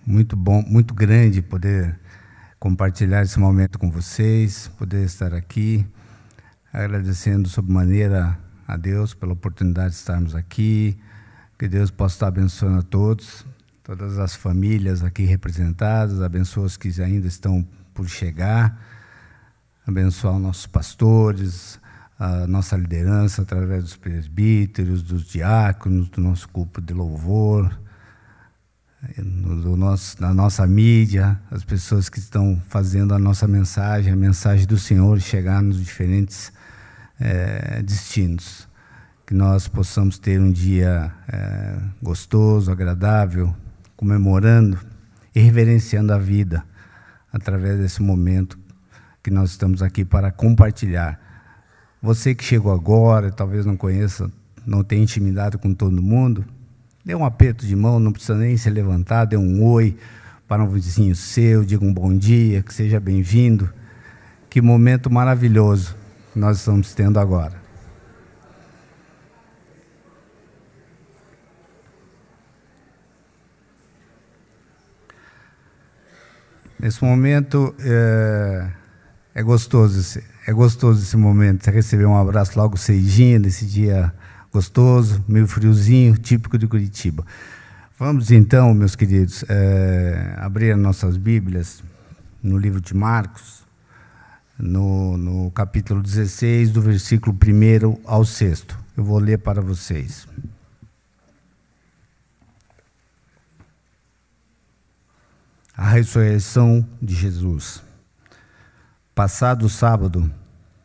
muito bom, muito grande poder compartilhar esse momento com vocês, poder estar aqui, agradecendo sobremaneira a Deus pela oportunidade de estarmos aqui, que Deus possa estar abençoando a todos, todas as famílias aqui representadas, abençoa os que ainda estão por chegar, abençoar os nossos pastores, a nossa liderança através dos presbíteros, dos diáconos, do nosso grupo de louvor, da nossa mídia, as pessoas que estão fazendo a nossa mensagem, a mensagem do Senhor chegar nos diferentes destinos. Que nós possamos ter um dia gostoso, agradável, comemorando e reverenciando a vida através desse momento que nós estamos aqui para compartilhar. Você que chegou agora, talvez não conheça, não tenha intimidade com todo mundo, dê um aperto de mão, não precisa nem se levantar, dê um oi para um vizinho seu, diga um bom dia, que seja bem-vindo. Que momento maravilhoso nós estamos tendo agora. Nesse momento é gostoso esse momento, você receber um abraço logo cedinho, nesse dia gostoso, meio friozinho, típico de Curitiba. Vamos então, meus queridos, abrir as nossas Bíblias no livro de Marcos, no capítulo 16, do versículo 1 ao 6. Eu vou ler para vocês. A ressurreição de Jesus. Passado o sábado,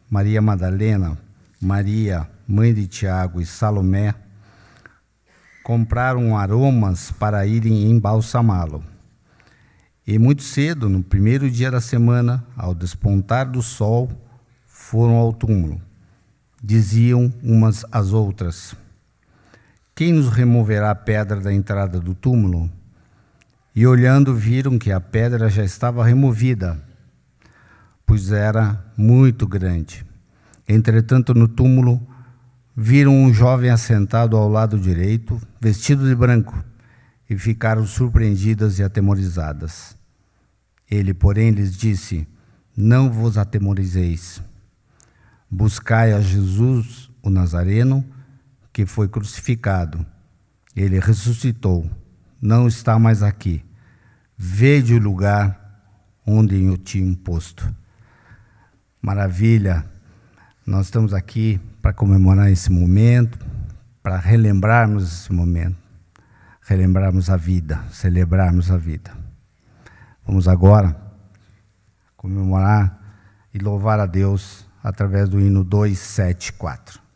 Maria Madalena, Maria, mãe de Tiago, e Salomé compraram aromas para irem embalsamá-lo. E muito cedo, no primeiro dia da semana, ao despontar do sol, foram ao túmulo. Diziam umas às outras: quem nos removerá a pedra da entrada do túmulo? E olhando, viram que a pedra já estava removida, pois era muito grande. Entretanto, no túmulo, viram um jovem assentado ao lado direito, vestido de branco, e ficaram surpreendidas e atemorizadas. Ele, porém, lhes disse: não vos atemorizeis. Buscai a Jesus, o Nazareno, que foi crucificado. Ele ressuscitou, não está mais aqui. Vede o lugar onde eu tinha posto. Maravilha! Nós estamos aqui para comemorar esse momento, para relembrarmos esse momento, relembrarmos a vida, celebrarmos a vida. Vamos agora comemorar e louvar a Deus através do hino 274.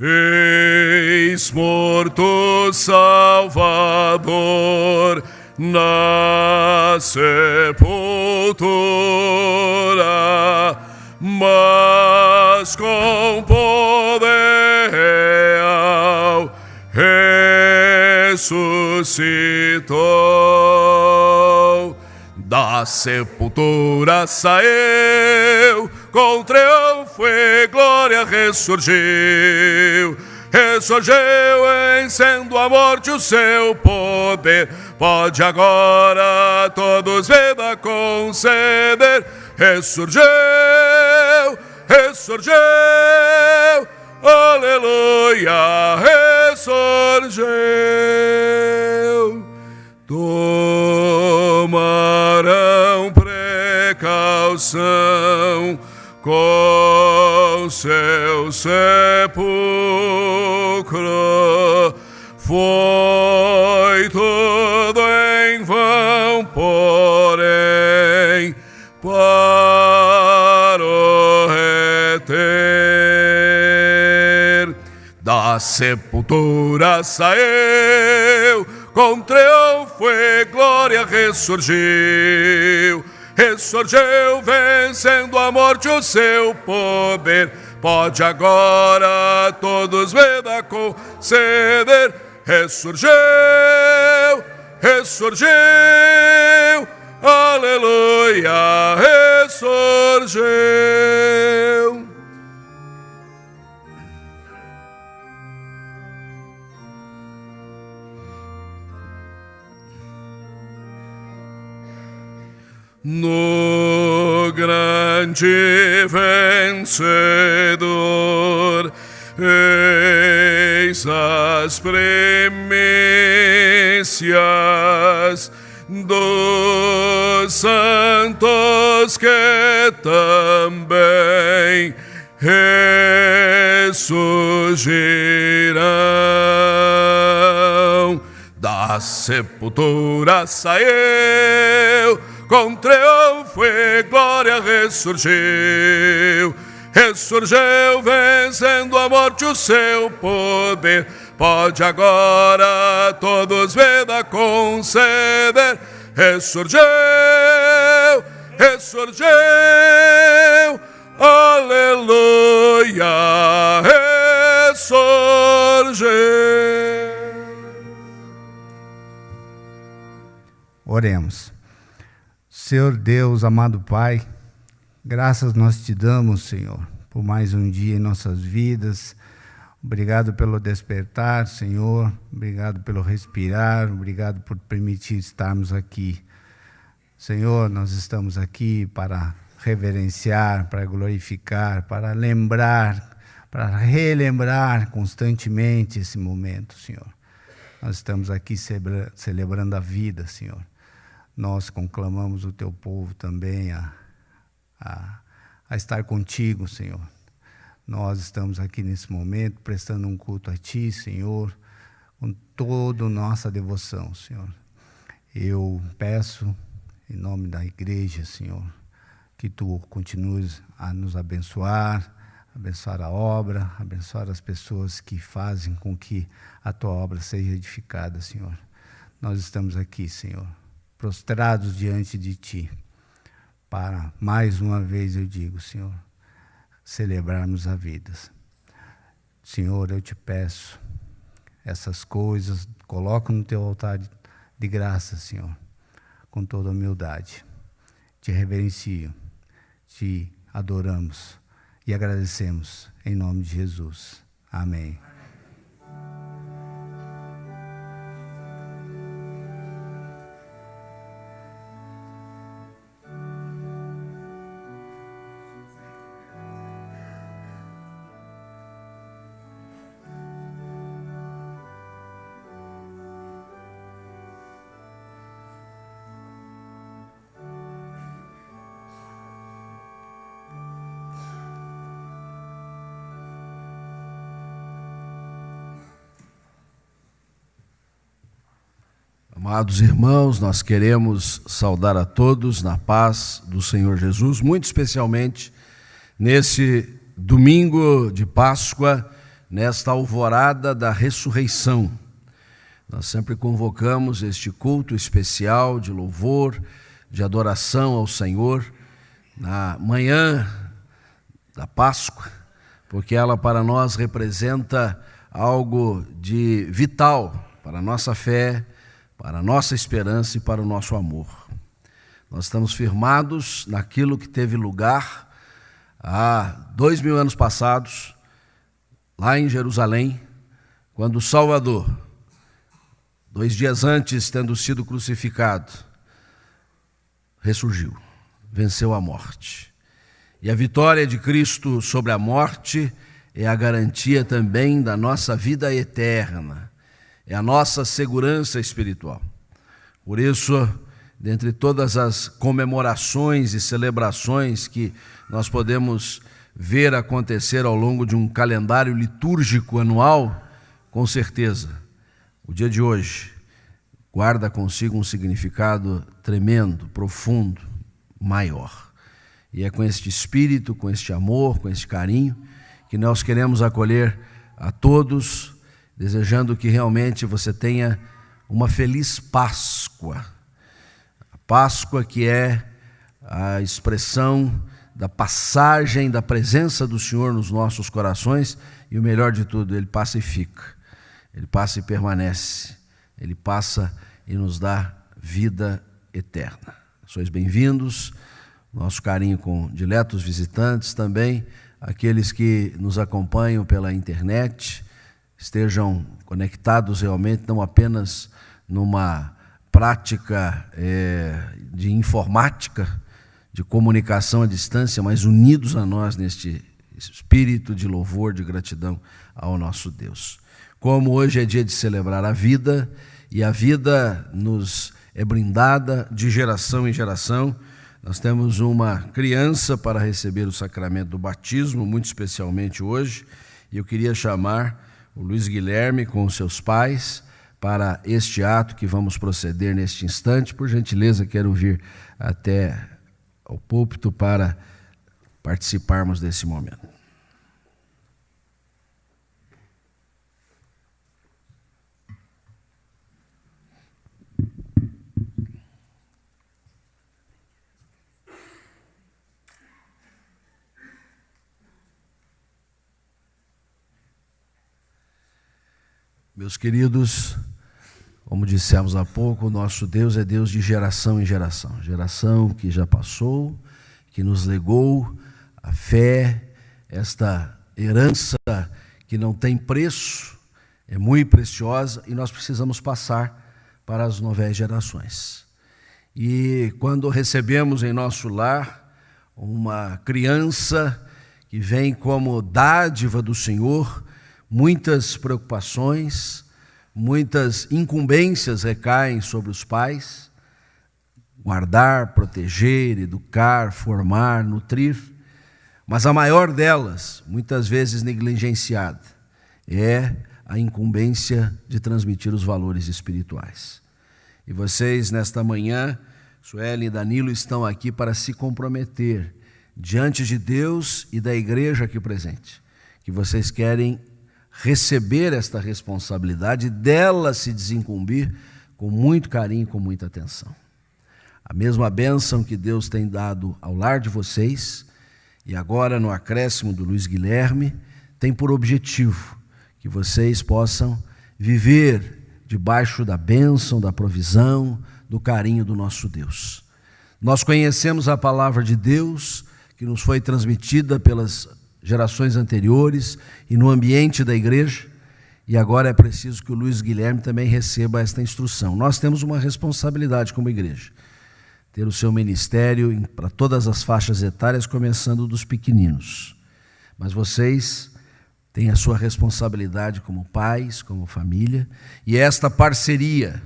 Eis morto Salvador na sepultura, mas com poder real ressuscitou. Da sepultura saiu, com triunfo e glória ressurgiu. Ressurgiu, vencendo a morte o seu poder. Pode agora a todos vida conceder. Ressurgiu, ressurgiu, aleluia, ressurgiu. Tomarão precaução com seu sepulcro. Foi tudo em vão, porém, para o reter. Da sepultura saiu, com triunfo e glória ressurgiu. Ressurgiu, vencendo a morte o seu poder. pode agora todos vida conceder. Ressurgiu, ressurgiu, aleluia, ressurgiu. No grande vencedor, eis as primícias dos santos que também ressurgirão. Da sepultura saiu, com triunfo e glória ressurgiu. Ressurgiu, vencendo a morte o seu poder. Pode agora todos vida conceder. Ressurgiu, ressurgiu, aleluia, ressurgiu. Oremos. Senhor Deus, amado Pai, graças nós te damos, Senhor, por mais um dia em nossas vidas. Obrigado pelo despertar, Senhor. Obrigado pelo respirar. Obrigado por permitir estarmos aqui. Senhor, nós estamos aqui para reverenciar, para glorificar, para lembrar, para relembrar constantemente esse momento, Senhor. Nós estamos aqui celebrando a vida, Senhor. Nós conclamamos o teu povo também a estar contigo, Senhor. Nós estamos aqui nesse momento prestando um culto a ti, Senhor, com toda a nossa devoção, Senhor. Eu peço, em nome da igreja, Senhor, que tu continues a nos abençoar, abençoar a obra, abençoar as pessoas que fazem com que a tua obra seja edificada, Senhor. Nós estamos aqui, Senhor, prostrados diante de ti, para, mais uma vez eu digo, Senhor, celebrarmos a vida. Senhor, eu te peço, essas coisas, coloca no teu altar de graça, Senhor, com toda humildade. Te reverencio, te adoramos e agradecemos, em nome de Jesus. Amém. Amados irmãos, nós queremos saudar a todos na paz do Senhor Jesus, muito especialmente nesse domingo de Páscoa, nesta alvorada da ressurreição. Nós sempre convocamos este culto especial de louvor, de adoração ao Senhor, na manhã da Páscoa, porque ela para nós representa algo de vital para a nossa fé, para a nossa esperança e para o nosso amor. Nós estamos firmados naquilo que teve lugar há 2000 anos passados, lá em Jerusalém, quando o Salvador, 2 dias antes, tendo sido crucificado, ressurgiu, venceu a morte. E a vitória de Cristo sobre a morte é a garantia também da nossa vida eterna. É a nossa segurança espiritual. Por isso, dentre todas as comemorações e celebrações que nós podemos ver acontecer ao longo de um calendário litúrgico anual, com certeza, o dia de hoje guarda consigo um significado tremendo, profundo, maior. E é com este espírito, com este amor, com este carinho, que nós queremos acolher a todos, desejando que realmente você tenha uma feliz Páscoa. A Páscoa que é a expressão da passagem da presença do Senhor nos nossos corações, e o melhor de tudo, Ele passa e fica, Ele passa e permanece, Ele passa e nos dá vida eterna. Sois bem-vindos, nosso carinho com diletos visitantes também, aqueles que nos acompanham pela internet, estejam conectados realmente, não apenas numa prática de informática, de comunicação à distância, mas unidos a nós neste espírito de louvor, de gratidão ao nosso Deus. Como hoje é dia de celebrar a vida, e a vida nos é brindada de geração em geração, nós temos uma criança para receber o sacramento do batismo, muito especialmente hoje, e eu queria chamar o Luiz Guilherme com os seus pais para este ato que vamos proceder neste instante. Por gentileza, quero vir até ao púlpito para participarmos desse momento. Meus queridos, como dissemos há pouco, o nosso Deus é Deus de geração em geração. Geração que já passou, que nos legou a fé, esta herança que não tem preço, é muito preciosa, e nós precisamos passar para as novas gerações. E quando recebemos em nosso lar uma criança que vem como dádiva do Senhor, muitas preocupações, muitas incumbências recaem sobre os pais: guardar, proteger, educar, formar, nutrir. Mas a maior delas, muitas vezes negligenciada, é a incumbência de transmitir os valores espirituais. E vocês, nesta manhã, Sueli e Danilo, estão aqui para se comprometer diante de Deus e da igreja aqui presente, que vocês querem receber esta responsabilidade, dela se desincumbir com muito carinho, com muita atenção. A mesma bênção que Deus tem dado ao lar de vocês, e agora no acréscimo do Luiz Guilherme, tem por objetivo que vocês possam viver debaixo da bênção, da provisão, do carinho do nosso Deus. Nós conhecemos a palavra de Deus, que nos foi transmitida pelas gerações anteriores e no ambiente da igreja, e agora é preciso que o Luiz Guilherme também receba esta instrução. Nós temos uma responsabilidade como igreja, ter o seu ministério para todas as faixas etárias, começando dos pequeninos. Mas vocês têm a sua responsabilidade como pais, como família, e esta parceria,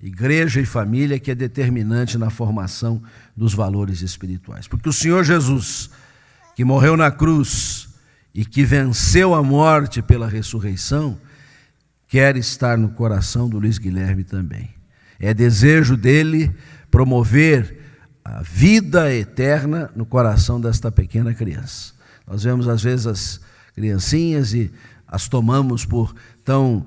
igreja e família, que é determinante na formação dos valores espirituais. Porque o Senhor Jesus, que morreu na cruz e que venceu a morte pela ressurreição, quer estar no coração do Luiz Guilherme também. É desejo dele promover a vida eterna no coração desta pequena criança. Nós vemos às vezes as criancinhas e as tomamos por tão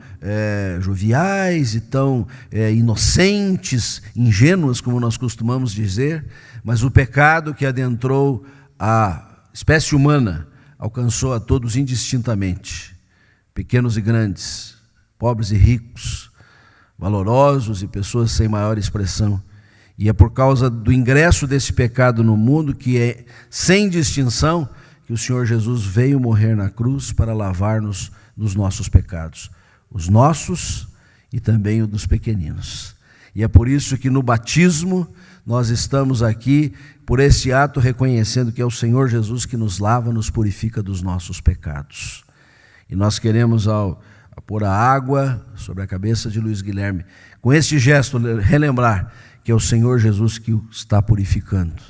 joviais e tão inocentes, ingênuas, como nós costumamos dizer, mas o pecado que adentrou a espécie humana alcançou a todos indistintamente, pequenos e grandes, pobres e ricos, valorosos e pessoas sem maior expressão. E é por causa do ingresso desse pecado no mundo, que é sem distinção, que o Senhor Jesus veio morrer na cruz para lavar-nos dos nossos pecados, os nossos e também os dos pequeninos. E é por isso que no batismo nós estamos aqui, por esse ato, reconhecendo que é o Senhor Jesus que nos lava, nos purifica dos nossos pecados. E nós queremos, ao pôr a água sobre a cabeça de Luiz Guilherme, com este gesto, relembrar que é o Senhor Jesus que o está purificando.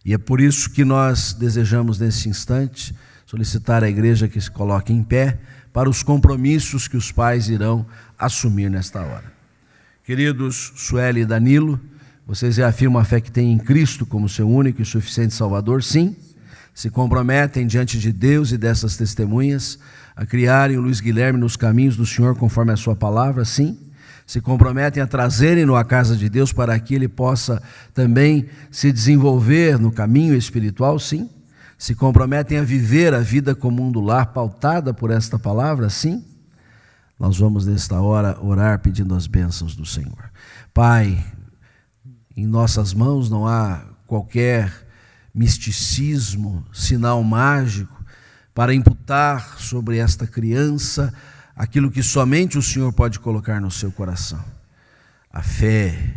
E é por isso que nós desejamos, nesse instante, solicitar à igreja que se coloque em pé para os compromissos que os pais irão assumir nesta hora. Queridos Sueli e Danilo, vocês reafirmam a fé que têm em Cristo como seu único e suficiente Salvador? Sim. Se comprometem diante de Deus e dessas testemunhas a criarem o Luiz Guilherme nos caminhos do Senhor conforme a sua palavra? Sim. Se comprometem a trazerem-no à casa de Deus para que ele possa também se desenvolver no caminho espiritual? Sim. se comprometem a viver a vida comum do lar pautada por esta palavra, sim? Nós vamos nesta hora orar pedindo as bênçãos do Senhor. Pai, em nossas mãos não há qualquer misticismo, sinal mágico para imputar sobre esta criança aquilo que somente o Senhor pode colocar no seu coração. A fé,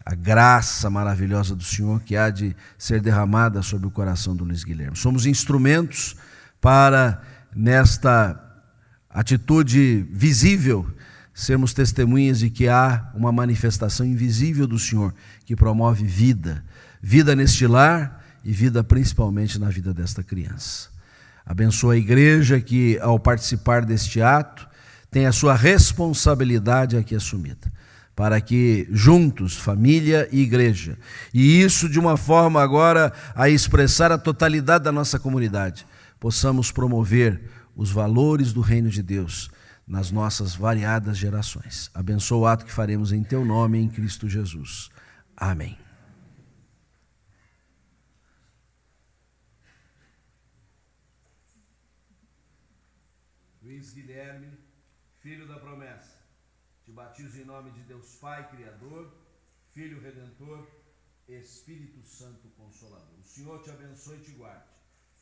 a graça maravilhosa do Senhor que há de ser derramada sobre o coração do Luiz Guilherme. Somos instrumentos para, nesta atitude visível, sermos testemunhas de que há uma manifestação invisível do Senhor que promove vida, vida neste lar e vida principalmente na vida desta criança. Abençoa a igreja que, ao participar deste ato, tem a sua responsabilidade aqui assumida, para que juntos, família e igreja, e isso de uma forma agora a expressar a totalidade da nossa comunidade, possamos promover os valores do reino de Deus nas nossas variadas gerações. Abençoa o ato que faremos em teu nome, em Cristo Jesus. Amém. Luiz Guilherme, filho da promessa, te batizo em nome de Deus Pai, Criador, Filho Redentor, Espírito Santo Consolador. O Senhor te abençoe e te guarde.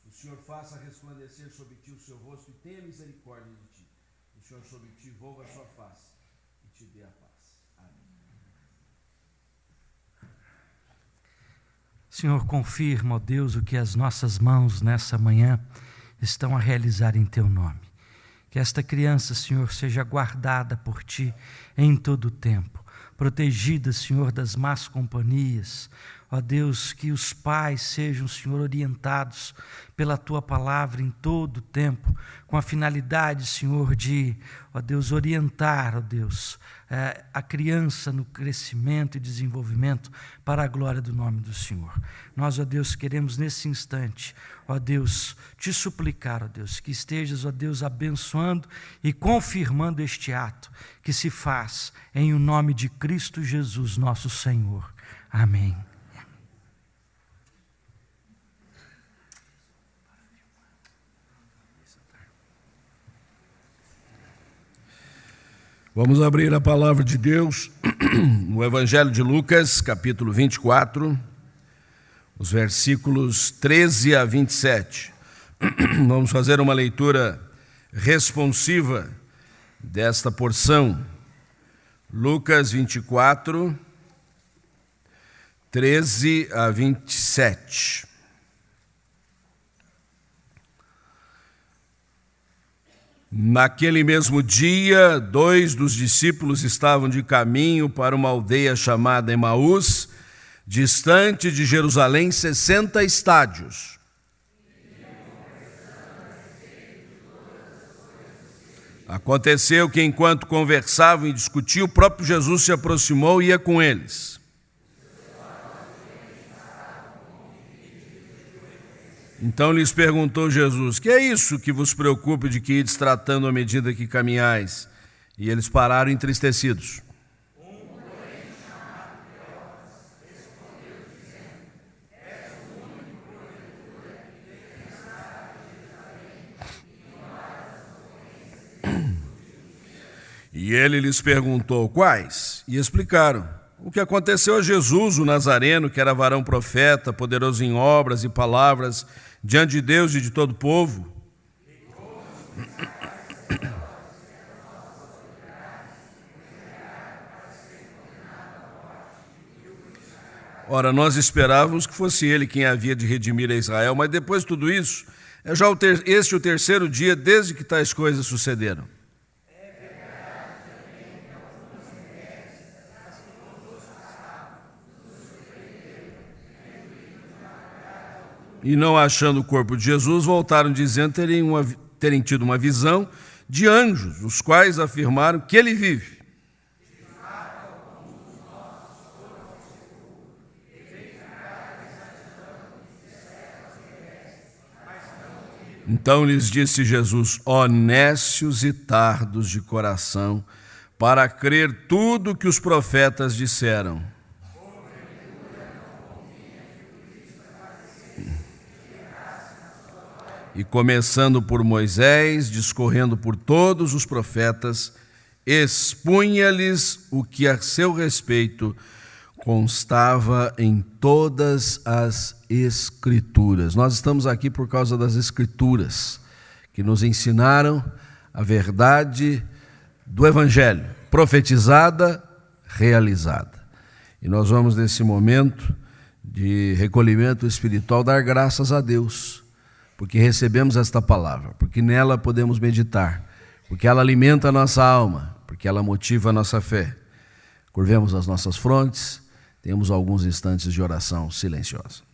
O Senhor faça resplandecer sobre ti o seu rosto e tenha misericórdia de ti. O Senhor sobre ti volva a sua face e te dê a paz. Amém. Senhor, confirma, ó Deus, o que as nossas mãos nessa manhã estão a realizar em teu nome. Que esta criança, Senhor, seja guardada por ti em todo o tempo, protegida, Senhor, das más companhias. Ó Deus, que os pais sejam, Senhor, orientados pela Tua palavra em todo o tempo, com a finalidade, Senhor, de, ó Deus, orientar, ó Deus, a criança no crescimento e desenvolvimento para a glória do nome do Senhor. Nós, ó Deus, queremos nesse instante, ó Deus, te suplicar, ó Deus, que estejas, ó Deus, abençoando e confirmando este ato que se faz em o nome de Cristo Jesus, nosso Senhor. Amém. Vamos abrir a palavra de Deus no Evangelho de Lucas, capítulo 24, os versículos 13 a 27. Vamos fazer uma leitura responsiva desta porção. Lucas 24, 13 a 27. Naquele mesmo dia, 2 dos discípulos estavam de caminho para uma aldeia chamada Emaús, distante de Jerusalém 60 estádios. Aconteceu que, enquanto conversavam e discutiam, o próprio Jesus se aproximou e ia com eles. Então lhes perguntou Jesus: que é isso que vos preocupa de que ides tratando à medida que caminhais? E eles pararam entristecidos. E ele lhes perguntou: quais? E explicaram o que aconteceu a Jesus, o Nazareno, que era varão profeta, poderoso em obras e palavras, diante de Deus e de todo o povo. Ora, nós esperávamos que fosse ele quem havia de redimir a Israel, mas depois de tudo isso, é já este o terceiro dia desde que tais coisas sucederam. E não achando o corpo de Jesus, voltaram dizendo terem tido uma visão de anjos, os quais afirmaram que ele vive. Então lhes disse Jesus: ó nécios e tardos de coração, para crer tudo que os profetas disseram. e começando por Moisés, discorrendo por todos os profetas, expunha-lhes o que a seu respeito constava em todas as Escrituras. Nós estamos aqui por causa das Escrituras, que nos ensinaram a verdade do Evangelho, profetizada, realizada. E nós vamos, nesse momento de recolhimento espiritual, dar graças a Deus, porque recebemos esta palavra, porque nela podemos meditar, porque ela alimenta a nossa alma, porque ela motiva a nossa fé. Curvemos as nossas frontes, temos alguns instantes de oração silenciosa.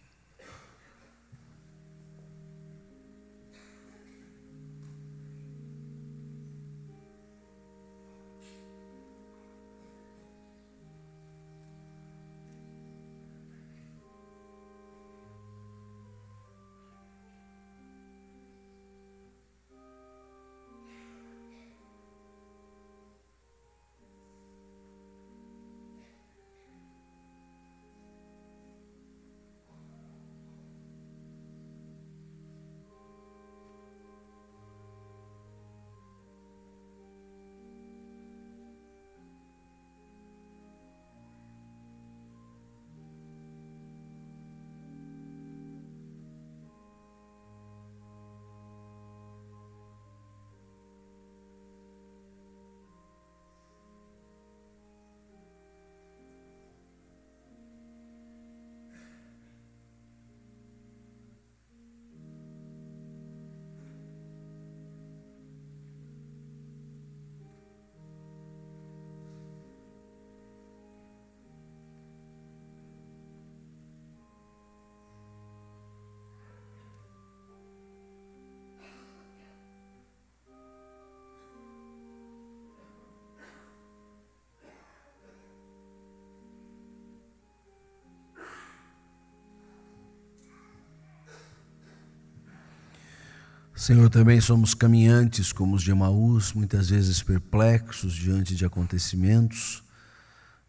Senhor, também somos caminhantes como os de Emaús, muitas vezes perplexos diante de acontecimentos,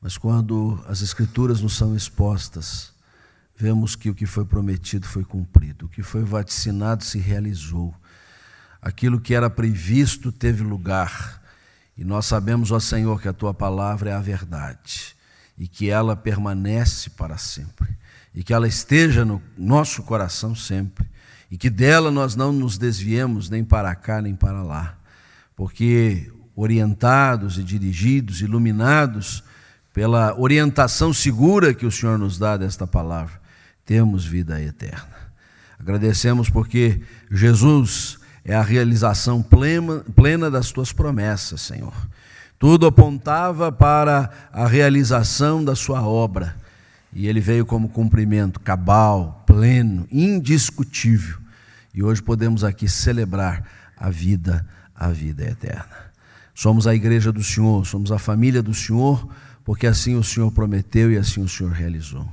mas quando as Escrituras nos são expostas, vemos que o que foi prometido foi cumprido, o que foi vaticinado se realizou, aquilo que era previsto teve lugar, e nós sabemos, ó Senhor, que a Tua palavra é a verdade, e que ela permanece para sempre, e que ela esteja no nosso coração sempre, e que dela nós não nos desviemos nem para cá nem para lá, porque orientados e dirigidos, iluminados pela orientação segura que o Senhor nos dá desta palavra, temos vida eterna. Agradecemos porque Jesus é a realização plena das Tuas promessas, Senhor. Tudo apontava para a realização da Sua obra, e Ele veio como cumprimento cabal, pleno, indiscutível. E hoje podemos aqui celebrar a vida eterna. Somos a igreja do Senhor, somos a família do Senhor, porque assim o Senhor prometeu e assim o Senhor realizou.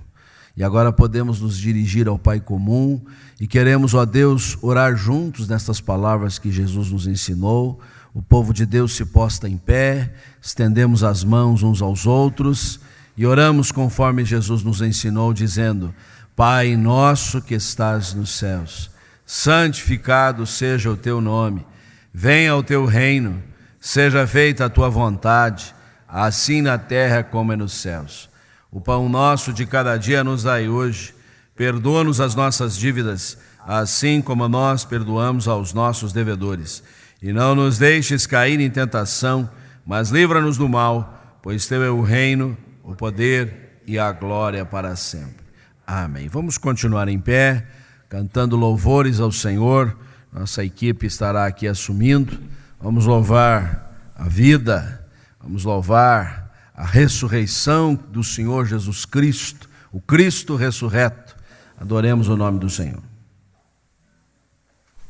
E agora podemos nos dirigir ao Pai comum e queremos, ó Deus, orar juntos nestas palavras que Jesus nos ensinou. O povo de Deus se posta em pé, estendemos as mãos uns aos outros e oramos conforme Jesus nos ensinou, dizendo: Pai nosso que estás nos céus, santificado seja o Teu nome, venha o Teu reino, seja feita a Tua vontade, assim na terra como é nos céus. O pão nosso de cada dia nos dai hoje, perdoa-nos as nossas dívidas, assim como nós perdoamos aos nossos devedores. E não nos deixes cair em tentação, mas livra-nos do mal, pois Teu é o reino, o poder e a glória para sempre. Amém. Vamos continuar em pé, cantando louvores ao Senhor. Nossa equipe estará aqui assumindo. Vamos louvar a vida, vamos louvar a ressurreição do Senhor Jesus Cristo, o Cristo ressurreto. Adoremos o nome do Senhor.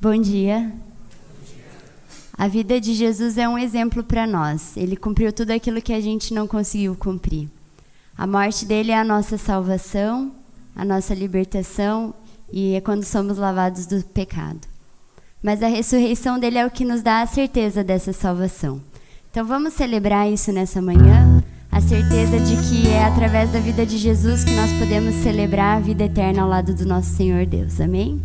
Bom dia. A vida de Jesus é um exemplo para nós. Ele cumpriu tudo aquilo que a gente não conseguiu cumprir. A morte dele é a nossa salvação, a nossa libertação, e é quando somos lavados do pecado. Mas a ressurreição dele é o que nos dá a certeza dessa salvação. Então vamos celebrar isso nessa manhã, a certeza de que é através da vida de Jesus que nós podemos celebrar a vida eterna ao lado do nosso Senhor Deus. Amém?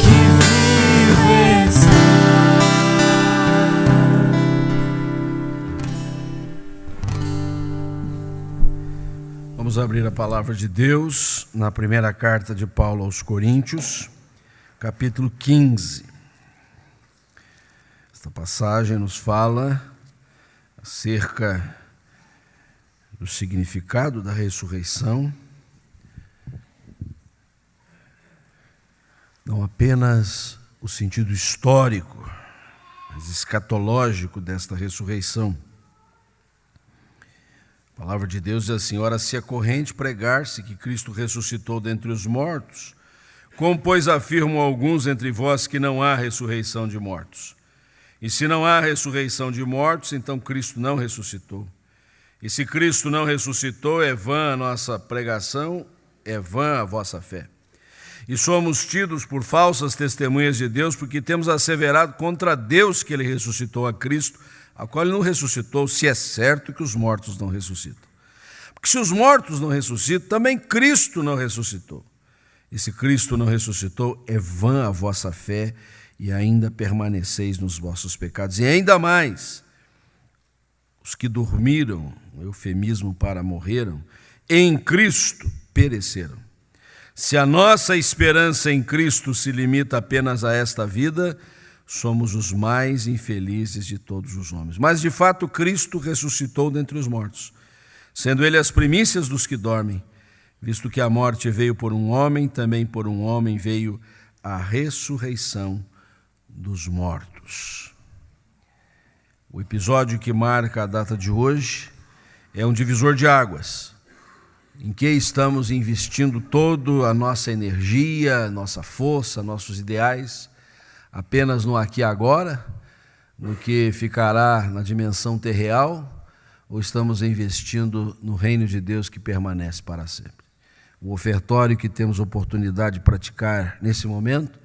que vive está. Vamos abrir a palavra de Deus na primeira carta de Paulo aos Coríntios, capítulo 15. Esta passagem nos fala acerca do significado da ressurreição, não apenas o sentido histórico, mas escatológico desta ressurreição. A palavra de Deus diz assim: ora, se é corrente pregar-se que Cristo ressuscitou dentre os mortos, como pois afirmam alguns entre vós que não há ressurreição de mortos? E se não há ressurreição de mortos, então Cristo não ressuscitou. E se Cristo não ressuscitou, é vã a nossa pregação, é vã a vossa fé. E somos tidos por falsas testemunhas de Deus, porque temos asseverado contra Deus que Ele ressuscitou a Cristo, a qual Ele não ressuscitou, se é certo que os mortos não ressuscitam. Porque se os mortos não ressuscitam, também Cristo não ressuscitou. E se Cristo não ressuscitou, é vã a vossa fé, e ainda permaneceis nos vossos pecados. E ainda mais, os que dormiram, um eufemismo para morreram, em Cristo pereceram. Se a nossa esperança em Cristo se limita apenas a esta vida, somos os mais infelizes de todos os homens. Mas, de fato, Cristo ressuscitou dentre os mortos, sendo Ele as primícias dos que dormem, visto que a morte veio por um homem, também por um homem veio a ressurreição dos mortos. O episódio que marca a data de hoje é um divisor de águas, em que estamos investindo toda a nossa energia, nossa força, nossos ideais, apenas no aqui e agora, no que ficará na dimensão terreal, ou estamos investindo no reino de Deus que permanece para sempre? O ofertório que temos oportunidade de praticar nesse momento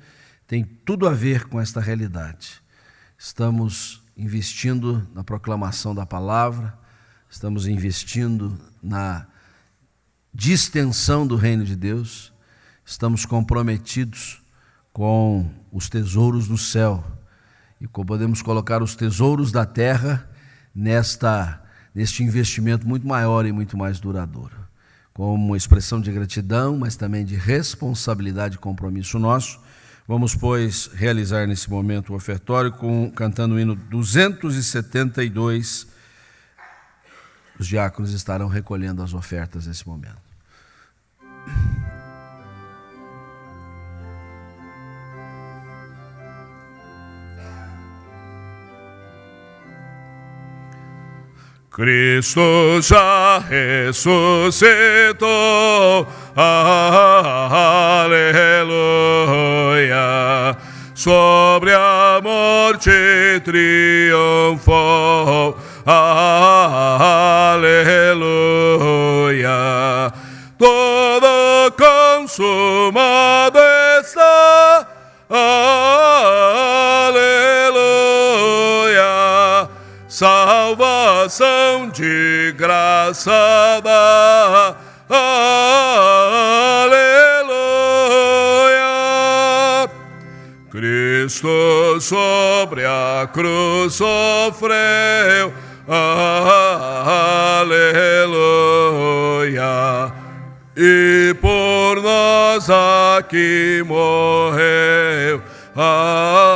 tem tudo a ver com esta realidade. Estamos investindo na proclamação da palavra, estamos investindo na distensão do reino de Deus, estamos comprometidos com os tesouros do céu e podemos colocar os tesouros da terra neste investimento muito maior e muito mais duradouro, como uma expressão de gratidão, mas também de responsabilidade e compromisso nosso. Vamos, pois, realizar nesse momento o ofertório cantando o hino 272. Os diáconos estarão recolhendo as ofertas nesse momento. Cristo já ressuscitou, aleluia, sobre a morte triunfou, aleluia, todo consumado está, aleluia, salvação de graça dá, aleluia. Cristo sobre a cruz sofreu, aleluia, e por nós aqui morreu, aleluia.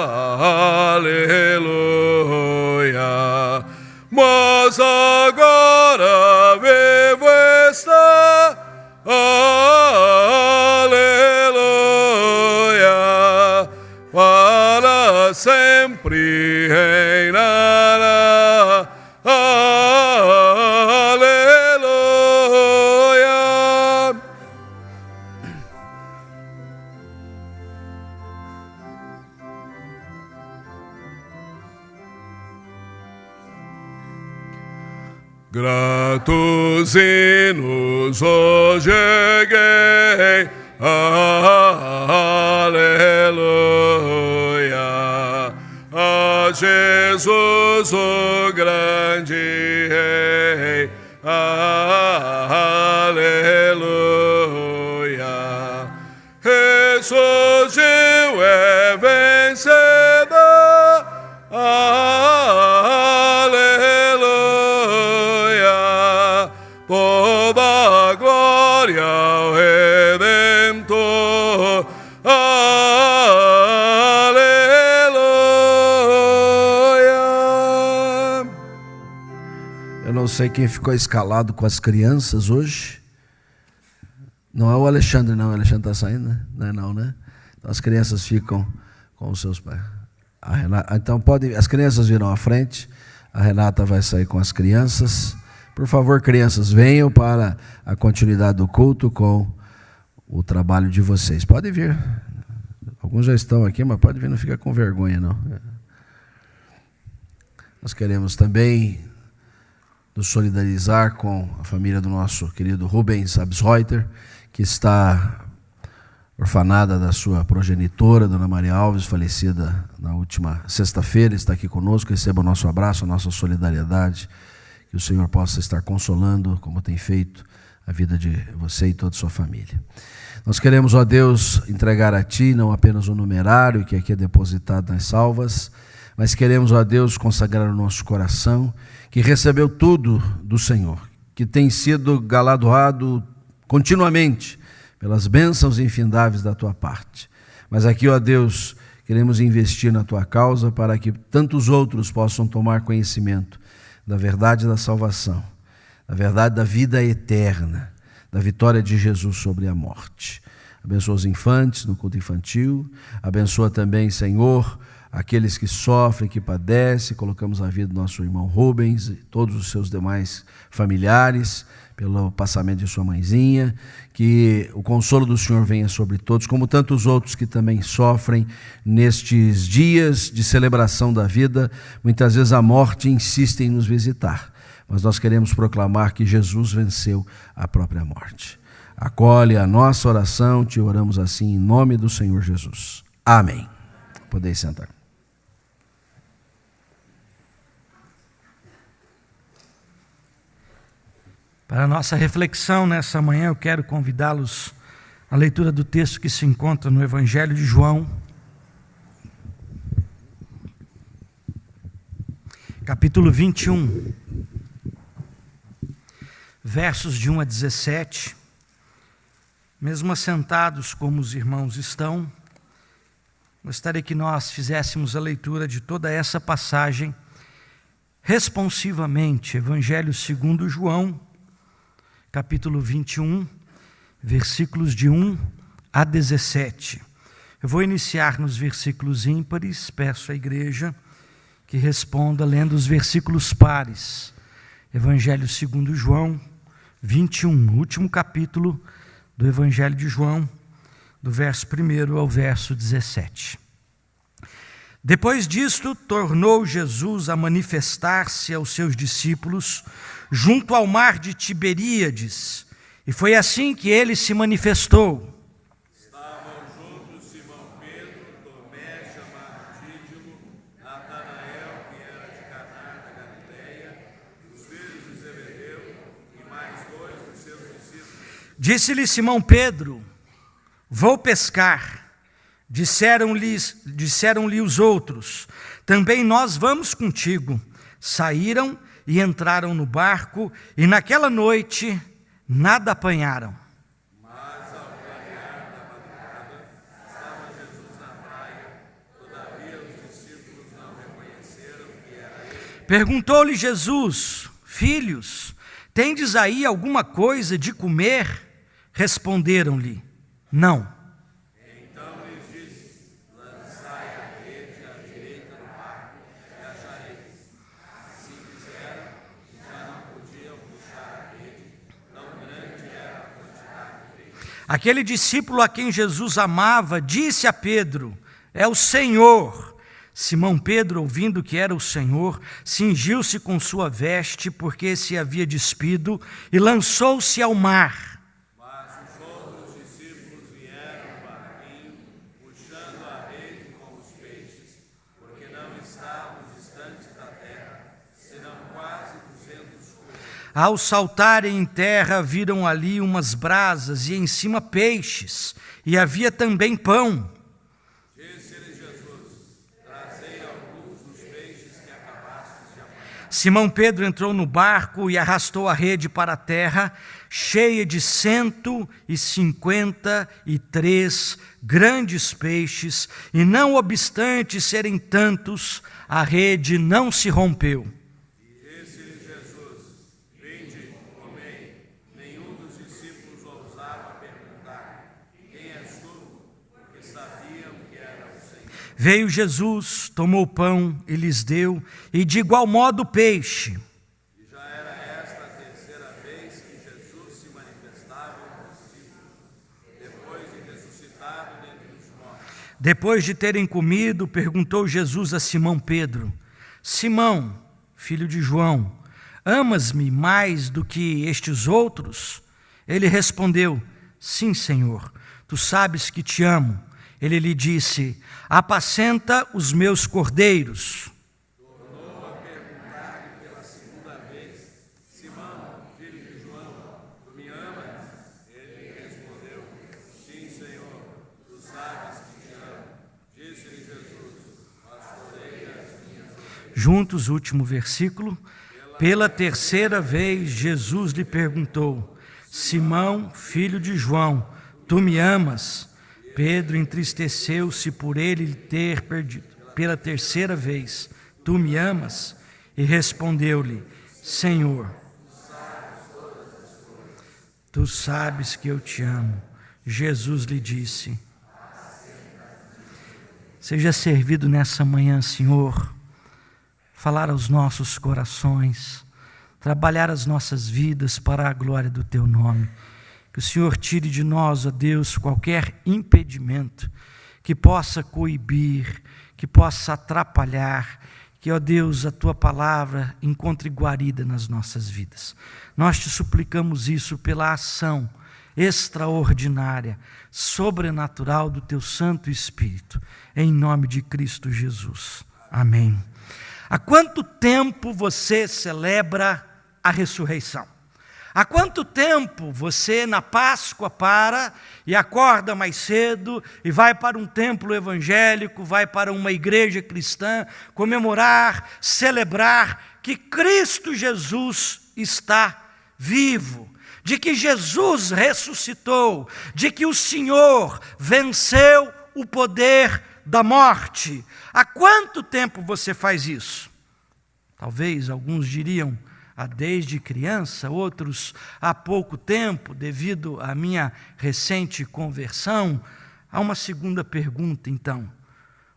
Mas agora vivo está, aleluia, para sempre reinará, aleluia. Gratos hinos hoje erguei, aleluia, a Jesus o grande Rei, aleluia, ressurgiu não sei quem ficou escalado com as crianças hoje. Não é o Alexandre, não. O Alexandre está saindo, né? Não é não, né? Então as crianças ficam com os seus pais. Então as crianças virão à frente. A Renata vai sair com as crianças. Por favor, crianças, venham para a continuidade do culto com o trabalho de vocês. Podem vir. Alguns já estão aqui, mas pode vir, não fica com vergonha, não. Nós queremos também nos solidarizar com a família do nosso querido Rubens Absreuter, que está orfanada da sua progenitora, Dona Maria Alves, falecida na última sexta-feira, está aqui conosco. Receba o nosso abraço, a nossa solidariedade, que o Senhor possa estar consolando, como tem feito, a vida de você e toda a sua família. Nós queremos, ó Deus, entregar a Ti não apenas o numerário que aqui é depositado nas salvas, mas queremos, ó Deus, consagrar o nosso coração, que recebeu tudo do Senhor, que tem sido galardoado continuamente pelas bênçãos infindáveis da Tua parte. Mas aqui, ó Deus, queremos investir na Tua causa para que tantos outros possam tomar conhecimento da verdade da salvação, da verdade da vida eterna, da vitória de Jesus sobre a morte. Abençoa os infantes no culto infantil, abençoa também, Senhor, aqueles que sofrem, que padecem. Colocamos a vida do nosso irmão Rubens e todos os seus demais familiares, pelo passamento de sua mãezinha, que o consolo do Senhor venha sobre todos, como tantos outros que também sofrem nestes dias de celebração da vida. Muitas vezes a morte insiste em nos visitar, mas nós queremos proclamar que Jesus venceu a própria morte. Acolhe a nossa oração, te oramos assim em nome do Senhor Jesus. Amém. Podeis sentar. Para a nossa reflexão nessa manhã, eu quero convidá-los à leitura do texto que se encontra no Evangelho de João, capítulo 21, versos de 1 a 17. Mesmo assentados como os irmãos estão, gostaria que nós fizéssemos a leitura de toda essa passagem responsivamente. Evangelho segundo João, capítulo 21, versículos de 1 a 17. Eu vou iniciar nos versículos ímpares, peço à igreja que responda lendo os versículos pares. Evangelho segundo João 21, último capítulo do Evangelho de João, do verso 1 ao verso 17. Depois disto, tornou Jesus a manifestar-se aos seus discípulos junto ao mar de Tiberíades, e foi assim que ele se manifestou. Estavam juntos Simão Pedro, Tomé, chamado Dídimo, Natanael, que era de Caná da Galileia, os filhos de Zebedeu, e mais dois dos seus discípulos. Disse-lhe Simão Pedro: vou pescar. Disseram-lhe os outros: também nós vamos contigo. Saíram e entraram no barco, e naquela noite nada apanharam. Mas ao clarear da madrugada, estava Jesus na praia, todavia os discípulos não reconheceram que era ele. Perguntou-lhe Jesus: filhos, tendes aí alguma coisa de comer? Responderam-lhe: não. Então lhes disse: lançai a rede à direita do barco e achareis. Assim fizeram, já não podiam puxar a rede, tão grande era a quantidade de peixe. Aquele discípulo a quem Jesus amava disse a Pedro: é o Senhor. Simão Pedro, ouvindo que era o Senhor, cingiu-se com sua veste, porque se havia despido, e lançou-se ao mar. Mas os outros discípulos vieram no barquinho, puxando a rede com os peixes, porque não estavam distantes da terra, senão quase 200 côvados. Ao saltarem em terra, viram ali umas brasas e em cima peixes, e havia também pão. Disse-lhe Jesus: trazei alguns dos peixes que acabastes de apanhar. Simão Pedro entrou no barco e arrastou a rede para a terra, cheia de 153 grandes peixes, e não obstante serem tantos, a rede não se rompeu. Disse-lhe Jesus: Veio Jesus, tomou o pão e lhes deu, e de igual modo o peixe. E já era esta a terceira vez que Jesus se manifestava aos discípulos, depois de ressuscitado dentre os mortos. Depois de terem comido, perguntou Jesus a Simão Pedro: Simão, filho de João, amas-me mais do que estes outros? Ele respondeu: Sim, Senhor, tu sabes que te amo. Ele lhe disse: apacenta os meus cordeiros. Tornou a perguntar-lhe pela segunda vez: Simão, filho de João, tu me amas? Ele lhe respondeu: Sim, Senhor, tu sabes que te amo. Disse-lhe Jesus: pastorei as minhas ovelhas. Juntos, último versículo. Pela terceira vez, Jesus lhe perguntou: Simão, filho de João, tu me amas? Pedro entristeceu-se por ele ter perdido pela terceira vez: tu me amas? E respondeu-lhe: Senhor, tu sabes que eu te amo. Jesus lhe disse: seja servido nessa manhã, Senhor, falar aos nossos corações, trabalhar as nossas vidas para a glória do teu nome. Que o Senhor tire de nós, ó Deus, qualquer impedimento que possa coibir, que possa atrapalhar, que, ó Deus, a tua palavra encontre guarida nas nossas vidas. Nós te suplicamos isso pela ação extraordinária, sobrenatural do teu Santo Espírito, em nome de Cristo Jesus. Amém. Há quanto tempo você celebra a ressurreição? Há quanto tempo você na Páscoa para e acorda mais cedo e vai para um templo evangélico, vai para uma igreja cristã, comemorar, celebrar que Cristo Jesus está vivo, de que Jesus ressuscitou, de que o Senhor venceu o poder da morte? Há quanto tempo você faz isso? Talvez alguns diriam desde criança, outros há pouco tempo, devido à minha recente conversão. Há uma segunda pergunta, então: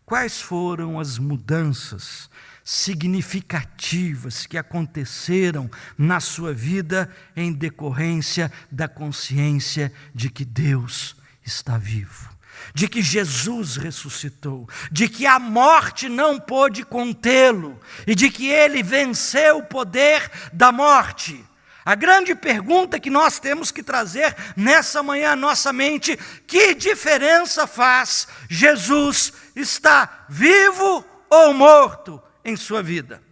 quais foram as mudanças significativas que aconteceram na sua vida em decorrência da consciência de que Deus está vivo, de que Jesus ressuscitou, de que a morte não pôde contê-lo e de que ele venceu o poder da morte? A grande pergunta que nós temos que trazer nessa manhã à nossa mente: que diferença faz Jesus estar vivo ou morto em sua vida?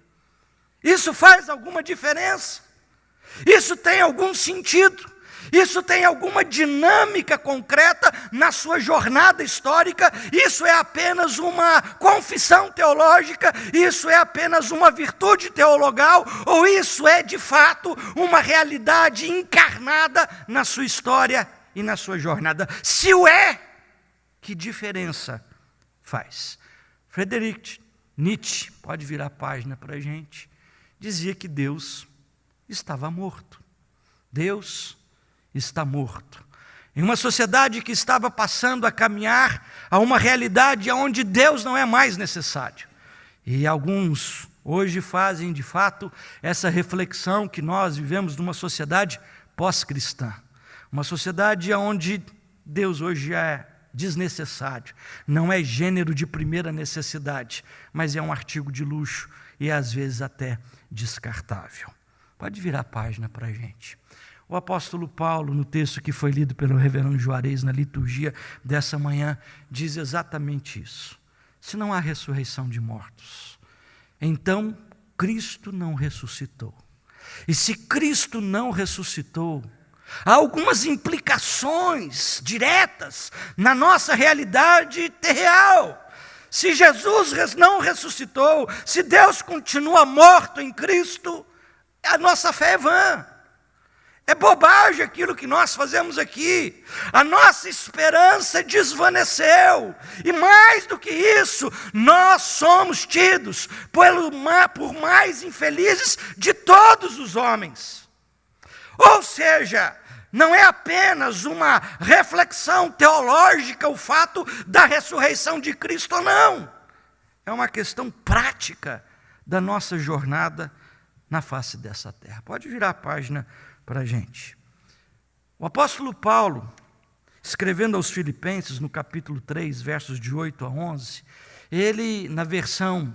Isso faz alguma diferença? Isso tem algum sentido? Isso tem alguma dinâmica concreta na sua jornada histórica? Isso é apenas uma confissão teológica? Isso é apenas uma virtude teologal? Ou isso é de fato uma realidade encarnada na sua história e na sua jornada? Se o é, que diferença faz? Friedrich Nietzsche, pode virar a página para a gente, dizia que Deus estava morto. Deus está morto. Em uma sociedade que estava passando a caminhar a uma realidade onde Deus não é mais necessário. E alguns hoje fazem de fato essa reflexão que nós vivemos numa sociedade pós-cristã. Uma sociedade onde Deus hoje é desnecessário. Não é gênero de primeira necessidade, mas é um artigo de luxo e às vezes até descartável. Pode virar a página para a gente. O apóstolo Paulo, no texto que foi lido pelo reverendo Juarez na liturgia dessa manhã, diz exatamente isso. Se não há ressurreição de mortos, então Cristo não ressuscitou. E se Cristo não ressuscitou, há algumas implicações diretas na nossa realidade terreal. Se Jesus não ressuscitou, se Deus continua morto em Cristo, a nossa fé é vã. É bobagem aquilo que nós fazemos aqui. A nossa esperança desvaneceu. E mais do que isso, nós somos tidos por mais infelizes de todos os homens. Ou seja, não é apenas uma reflexão teológica o fato da ressurreição de Cristo ou não. é uma questão prática da nossa jornada na face dessa terra. Pode virar a página para a gente. O apóstolo Paulo, escrevendo aos Filipenses, no capítulo 3, versos de 8 a 11, ele, na versão,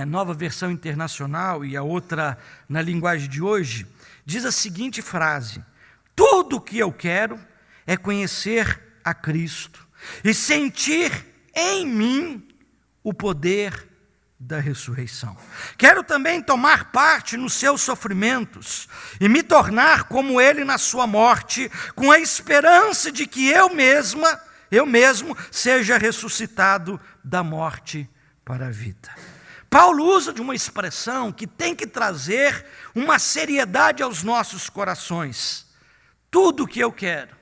nova versão internacional, e a outra na linguagem de hoje, diz a seguinte frase: tudo o que eu quero é conhecer a Cristo e sentir em mim o poder da ressurreição. Quero também tomar parte nos seus sofrimentos e me tornar como ele na sua morte, com a esperança de que eu mesmo seja ressuscitado da morte para a vida. Paulo usa de uma expressão que tem que trazer uma seriedade aos nossos corações. Tudo o que eu quero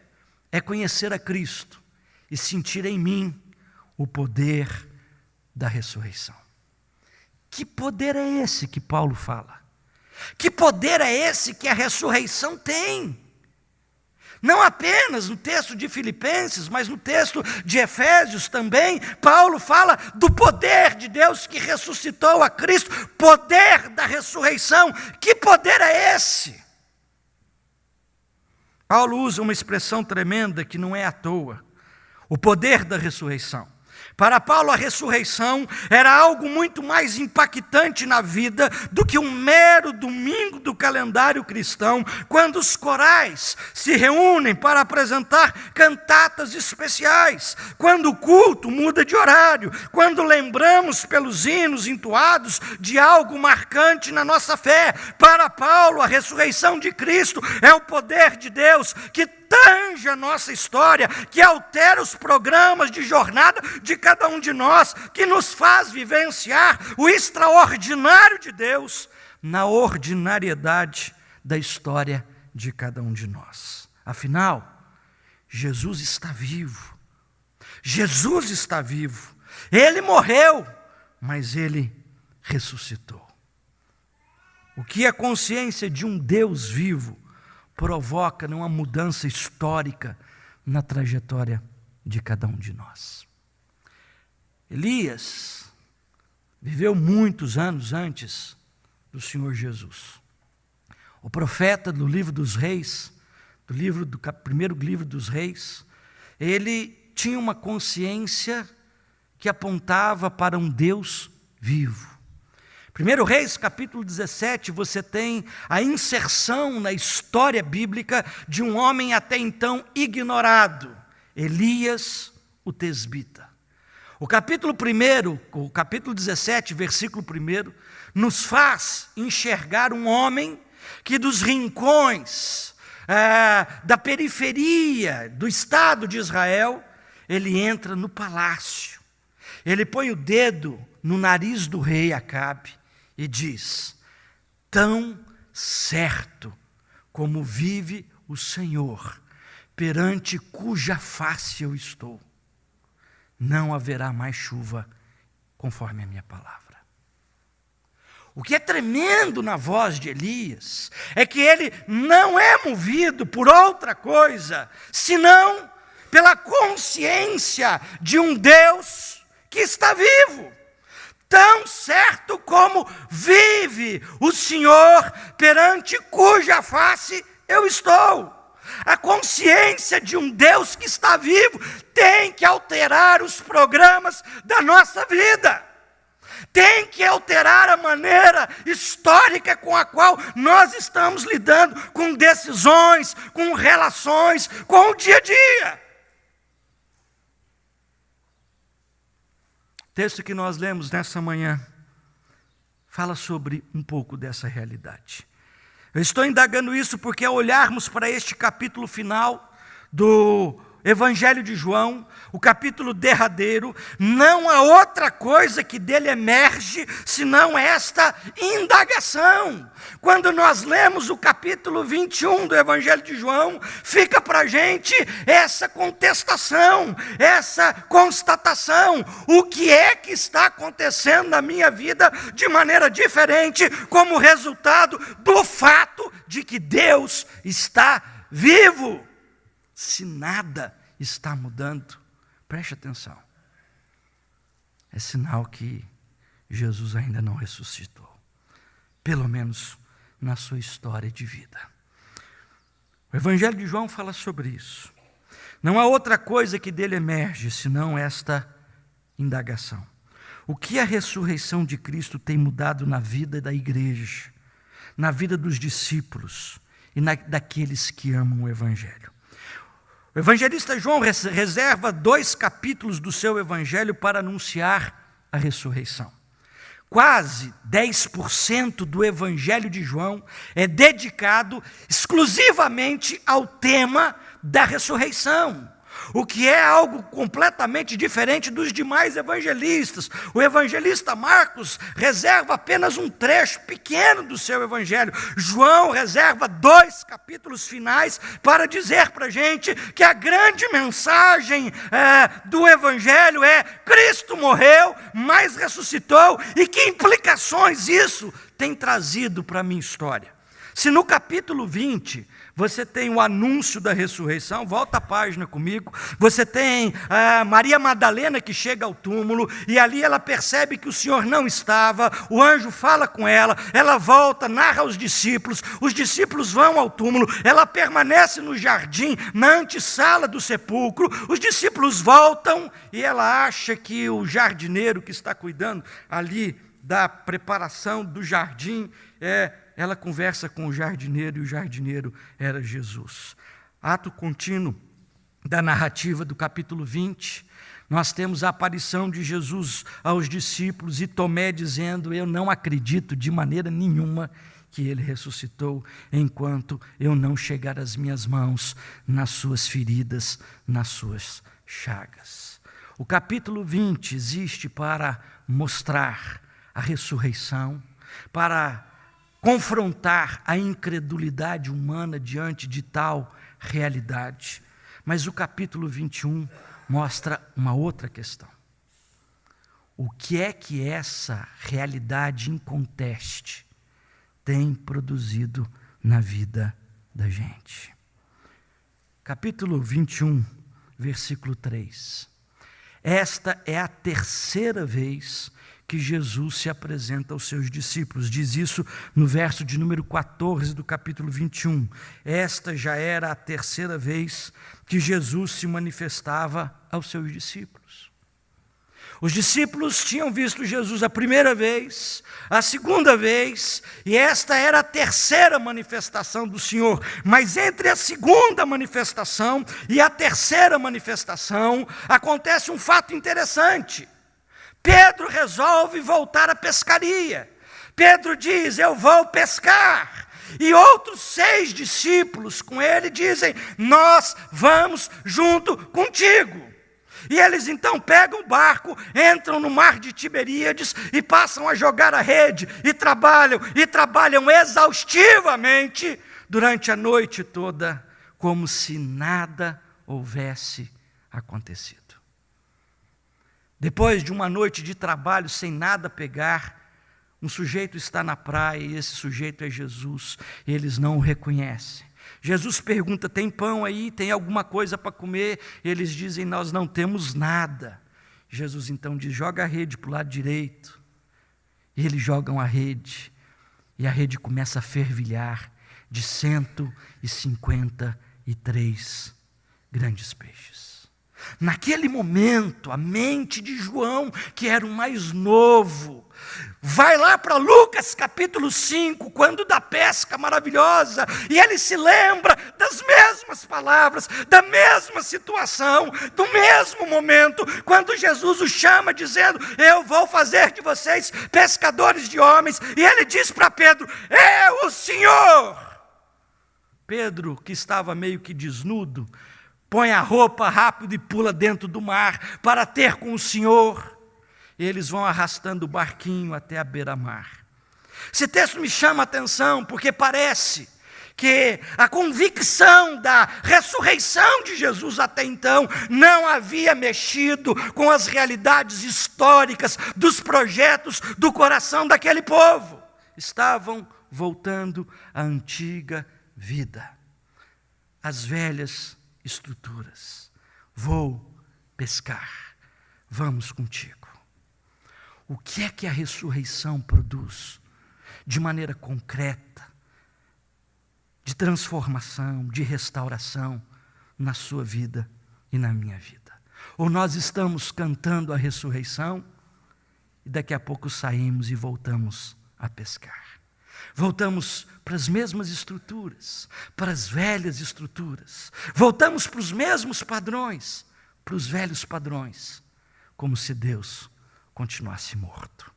é conhecer a Cristo e sentir em mim o poder da ressurreição. Que poder é esse que Paulo fala? Que poder é esse que a ressurreição tem? Não apenas no texto de Filipenses, mas no texto de Efésios também, Paulo fala do poder de Deus que ressuscitou a Cristo, poder da ressurreição. Que poder é esse? Paulo usa uma expressão tremenda que não é à toa: o poder da ressurreição. Para Paulo, a ressurreição era algo muito mais impactante na vida do que um mero domingo do calendário cristão, quando os corais se reúnem para apresentar cantatas especiais, quando o culto muda de horário, quando lembramos pelos hinos entoados de algo marcante na nossa fé. Para Paulo, a ressurreição de Cristo é o poder de Deus que tange a nossa história, que altera os programas de jornada de cada um de nós, que nos faz vivenciar o extraordinário de Deus na ordinariedade da história de cada um de nós. Afinal, Jesus está vivo. Jesus está vivo. Ele morreu, mas ele ressuscitou. O que a consciência de um Deus vivo provoca uma mudança histórica na trajetória de cada um de nós. Elias viveu muitos anos antes do Senhor Jesus. O profeta do livro dos reis, primeiro livro dos reis, ele tinha uma consciência que apontava para um Deus vivo. 1 Reis, capítulo 17, você tem a inserção na história bíblica de um homem até então ignorado, Elias, o tesbita. O capítulo 17, versículo 1, nos faz enxergar um homem que dos rincões, da periferia do estado de Israel, ele entra no palácio. Ele põe o dedo no nariz do rei Acabe e diz: tão certo como vive o Senhor, perante cuja face eu estou, não haverá mais chuva conforme a minha palavra. O que é tremendo na voz de Elias é que ele não é movido por outra coisa, senão pela consciência de um Deus que está vivo. Tão certo como vive o Senhor, perante cuja face eu estou. A consciência de um Deus que está vivo tem que alterar os programas da nossa vida. Tem que alterar a maneira histórica com a qual nós estamos lidando com decisões, com relações, com o dia a dia. O texto que nós lemos nessa manhã fala sobre um pouco dessa realidade. Eu estou indagando isso porque ao olharmos para este capítulo final do Evangelho de João, o capítulo derradeiro, não há outra coisa que dele emerge senão esta indagação. Quando nós lemos o capítulo 21 do Evangelho de João, fica para a gente essa contestação, essa constatação: o que é que está acontecendo na minha vida de maneira diferente, como resultado do fato de que Deus está vivo? Se nada está mudando, preste atenção. é sinal que Jesus ainda não ressuscitou, pelo menos na sua história de vida. O Evangelho de João fala sobre isso. Não há outra coisa que dele emerge senão esta indagação: o que a ressurreição de Cristo tem mudado na vida da igreja, na vida dos discípulos e daqueles que amam o Evangelho? O evangelista João reserva 2 capítulos do seu Evangelho para anunciar a ressurreição. Quase 10% do Evangelho de João é dedicado exclusivamente ao tema da ressurreição, o que é algo completamente diferente dos demais evangelistas. O evangelista Marcos reserva apenas um trecho pequeno do seu evangelho. João reserva 2 capítulos finais para dizer para a gente que a grande mensagem do evangelho é: Cristo morreu, mas ressuscitou, e que implicações isso tem trazido para a minha história. Se no capítulo 20 você tem o anúncio da ressurreição, volta a página comigo, você tem Maria Madalena que chega ao túmulo, e ali ela percebe que o Senhor não estava, o anjo fala com ela, ela volta, narra aos discípulos, os discípulos vão ao túmulo, ela permanece no jardim, na antessala do sepulcro, os discípulos voltam, e ela acha que o jardineiro que está cuidando ali da preparação do jardim ela conversa com o jardineiro, e o jardineiro era Jesus. Ato contínuo da narrativa do capítulo 20, nós temos a aparição de Jesus aos discípulos, e Tomé dizendo: eu não acredito de maneira nenhuma que ele ressuscitou, enquanto eu não chegar as minhas mãos nas suas feridas, nas suas chagas. O capítulo 20 existe para mostrar a ressurreição, para confrontar a incredulidade humana diante de tal realidade. Mas o capítulo 21 mostra uma outra questão. O que é que essa realidade inconteste tem produzido na vida da gente? Capítulo 21, versículo 3. Esta é a 3ª vez que Jesus se apresenta aos seus discípulos. Diz isso no verso de número 14 do capítulo 21. Esta já era a 3ª vez que Jesus se manifestava aos seus discípulos. Os discípulos tinham visto Jesus a primeira vez, a segunda vez, e esta era a 3ª manifestação do Senhor. Mas entre a segunda manifestação e a 3ª manifestação, acontece um fato interessante. Pedro resolve voltar à pescaria. Pedro diz: eu vou pescar. E outros 6 discípulos com ele dizem: nós vamos junto contigo. E eles então pegam o barco, entram no mar de Tiberíades e passam a jogar a rede, e trabalham exaustivamente durante a noite toda, como se nada houvesse acontecido. Depois de uma noite de trabalho sem nada pegar, um sujeito está na praia, e esse sujeito é Jesus, e eles não o reconhecem. Jesus pergunta: tem pão aí? Tem alguma coisa para comer? Eles dizem: nós não temos nada. Jesus então diz: joga a rede para o lado direito. E eles jogam a rede, e a rede começa a fervilhar de 153 grandes peixes. Naquele momento, a mente de João, que era o mais novo, vai lá para Lucas capítulo 5, quando da pesca maravilhosa, e ele se lembra das mesmas palavras, da mesma situação, do mesmo momento, quando Jesus o chama dizendo: eu vou fazer de vocês pescadores de homens, e ele diz para Pedro: é o Senhor. Pedro, que estava meio que desnudo, põe a roupa rápido e pula dentro do mar para ter com o Senhor. E eles vão arrastando o barquinho até a beira-mar. Esse texto me chama a atenção porque parece que a convicção da ressurreição de Jesus até então não havia mexido com as realidades históricas dos projetos do coração daquele povo. Estavam voltando à antiga vida, às velhas estruturas. Vou pescar, vamos contigo. o que é que a ressurreição produz de maneira concreta, de transformação, de restauração na sua vida e na minha vida. Ou nós estamos cantando a ressurreição e daqui a pouco saímos e voltamos a pescar. Voltamos para as mesmas estruturas, para as velhas estruturas. Voltamos para os mesmos padrões, para os velhos padrões, como se Deus continuasse morto.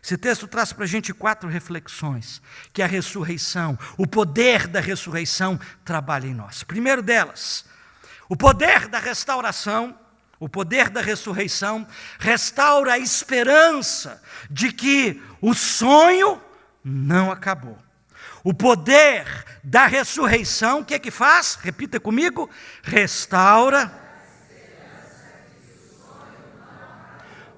Esse texto traz para a gente 4 reflexões que a ressurreição, o poder da ressurreição trabalha em nós. Primeiro delas, o poder da restauração, o poder da ressurreição restaura a esperança de que o sonho não acabou. O poder da ressurreição, o que é que faz? Repita comigo. Restaura.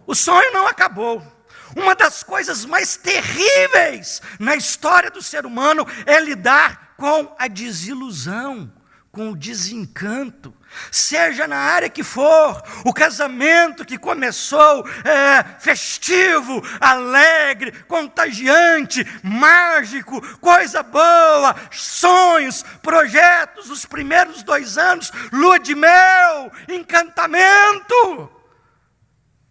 O sonho não acabou. Uma das coisas mais terríveis na história do ser humano é lidar com a desilusão, com o desencanto. Seja na área que for, o casamento que começou festivo, alegre, contagiante, mágico, coisa boa, sonhos, projetos, os primeiros 2 anos, lua de mel, encantamento,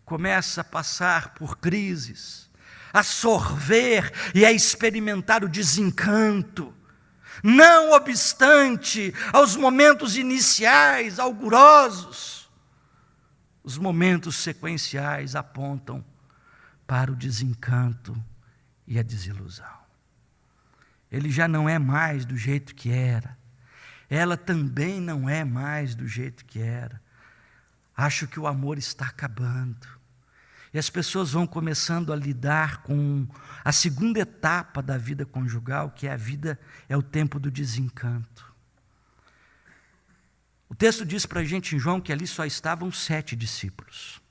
começa a passar por crises, a sorver e a experimentar o desencanto. Não obstante aos momentos iniciais, alvorosos, os momentos sequenciais apontam para o desencanto e a desilusão. Ele já não é mais do jeito que era. Ela também não é mais do jeito que era. Acho que o amor está acabando. E as pessoas vão começando a lidar com a segunda etapa da vida conjugal, que é o tempo do desencanto. O texto diz para a gente em João que ali só estavam 7 discípulos.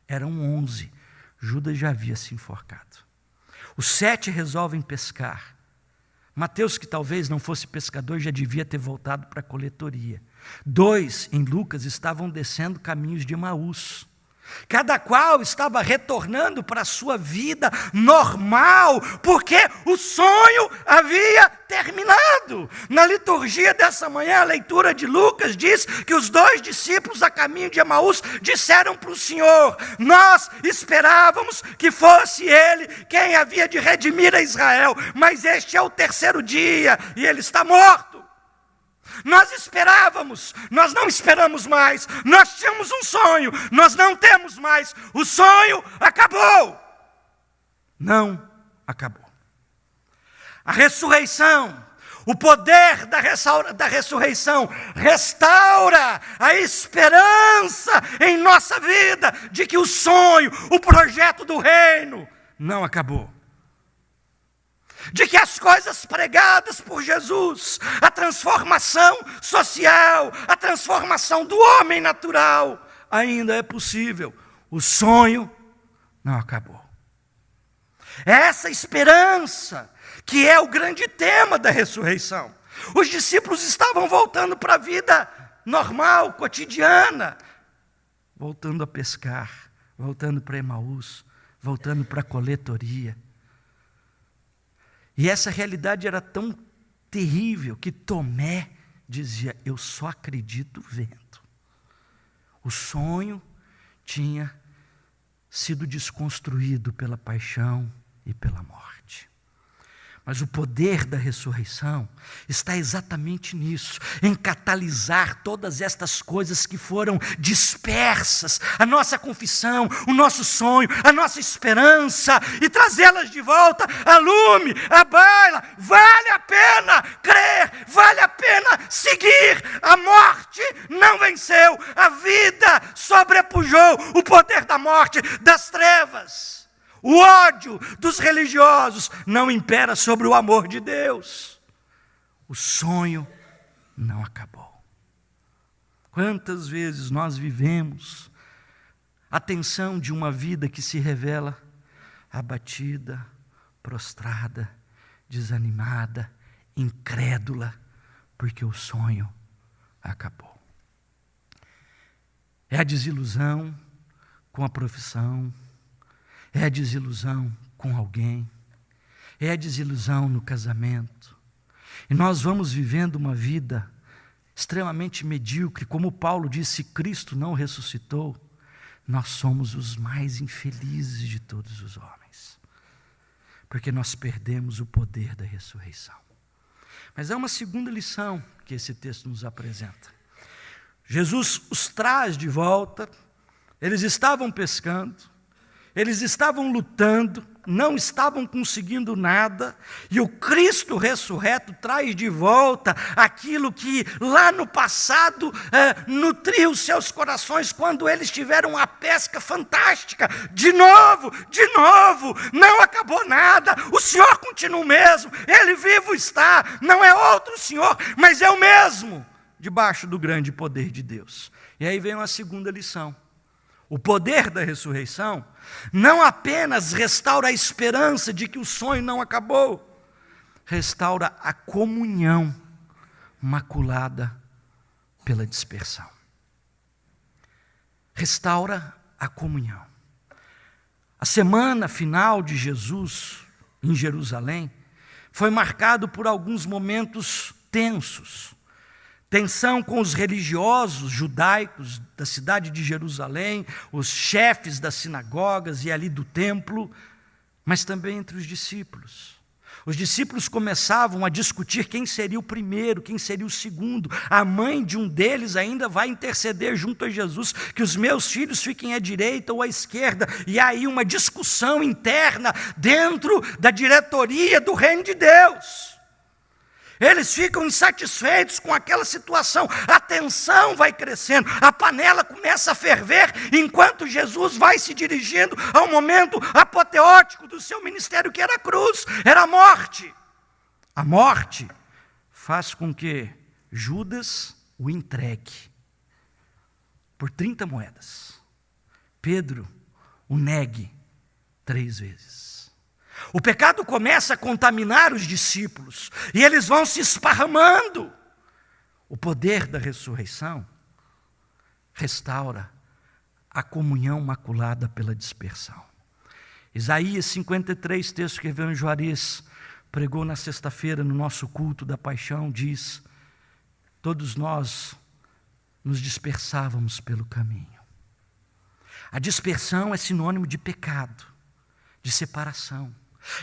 Eram 11. Judas já havia se enforcado. Os 7 resolvem pescar. Mateus, que talvez não fosse pescador, já devia ter voltado para a coletoria. 2, em Lucas, estavam descendo caminhos de Emaús. Cada qual estava retornando para a sua vida normal, porque o sonho havia terminado. Na liturgia dessa manhã, a leitura de Lucas diz que os 2 discípulos a caminho de Emaús disseram para o Senhor: nós esperávamos que fosse Ele quem havia de redimir a Israel, mas este é o 3º dia e Ele está morto. Nós esperávamos, nós não esperamos mais. Nós tínhamos um sonho, nós não temos mais. O sonho acabou. Não acabou. A ressurreição, o poder da ressurreição restaura a esperança em nossa vida de que o sonho, o projeto do reino não acabou. De que as coisas pregadas por Jesus, a transformação social, a transformação do homem natural, ainda é possível. O sonho não acabou. É essa esperança que é o grande tema da ressurreição. Os discípulos estavam voltando para a vida normal, cotidiana, voltando a pescar, voltando para Emaús, voltando para a coletoria. E essa realidade era tão terrível que Tomé dizia: eu só acredito vendo. O sonho tinha sido desconstruído pela paixão e pela morte. Mas o poder da ressurreição está exatamente nisso, em catalisar todas estas coisas que foram dispersas, a nossa confissão, o nosso sonho, a nossa esperança, e trazê-las de volta a lume, a baila. Vale a pena crer, vale a pena seguir. A morte não venceu, a vida sobrepujou o poder da morte, das trevas. O ódio dos religiosos não impera sobre o amor de Deus. O sonho não acabou. Quantas vezes nós vivemos a tensão de uma vida que se revela abatida, prostrada, desanimada, incrédula, porque o sonho acabou. É a desilusão com a profissão, É a desilusão com alguém, é a desilusão no casamento. E nós vamos vivendo uma vida extremamente medíocre, como Paulo disse: se Cristo não ressuscitou, nós somos os mais infelizes de todos os homens, porque nós perdemos o poder da ressurreição. Mas há uma segunda lição que esse texto nos apresenta. Jesus os traz de volta, eles estavam pescando, eles estavam lutando, não estavam conseguindo nada, e o Cristo ressurreto traz de volta aquilo que lá no passado nutriu seus corações quando eles tiveram uma pesca fantástica. De novo, não acabou nada, o Senhor continua o mesmo, Ele vivo está, não é outro Senhor, mas é o mesmo, debaixo do grande poder de Deus. E aí vem uma segunda lição. O poder da ressurreição não apenas restaura a esperança de que o sonho não acabou, restaura a comunhão maculada pela dispersão. Restaura a comunhão. A semana final de Jesus em Jerusalém foi marcado por alguns momentos tensos. Tensão com os religiosos judaicos da cidade de Jerusalém, os chefes das sinagogas e ali do templo, mas também entre os discípulos. Os discípulos começavam a discutir quem seria o primeiro, quem seria o segundo. A mãe de um deles ainda vai interceder junto a Jesus, que os meus filhos fiquem à direita ou à esquerda. E aí uma discussão interna dentro da diretoria do reino de Deus. Eles ficam insatisfeitos com aquela situação, a tensão vai crescendo, a panela começa a ferver, enquanto Jesus vai se dirigindo ao momento apoteótico do seu ministério, que era a cruz, era a morte. A morte faz com que Judas o entregue por 30 moedas. Pedro o negue 3 vezes. O pecado começa a contaminar os discípulos, e eles vão se esparramando. O poder da ressurreição restaura a comunhão maculada pela dispersão. Isaías 53, texto que o reverendo Juarez pregou na sexta-feira no nosso culto da paixão, diz: todos nós nos dispersávamos pelo caminho. A dispersão é sinônimo de pecado, de separação.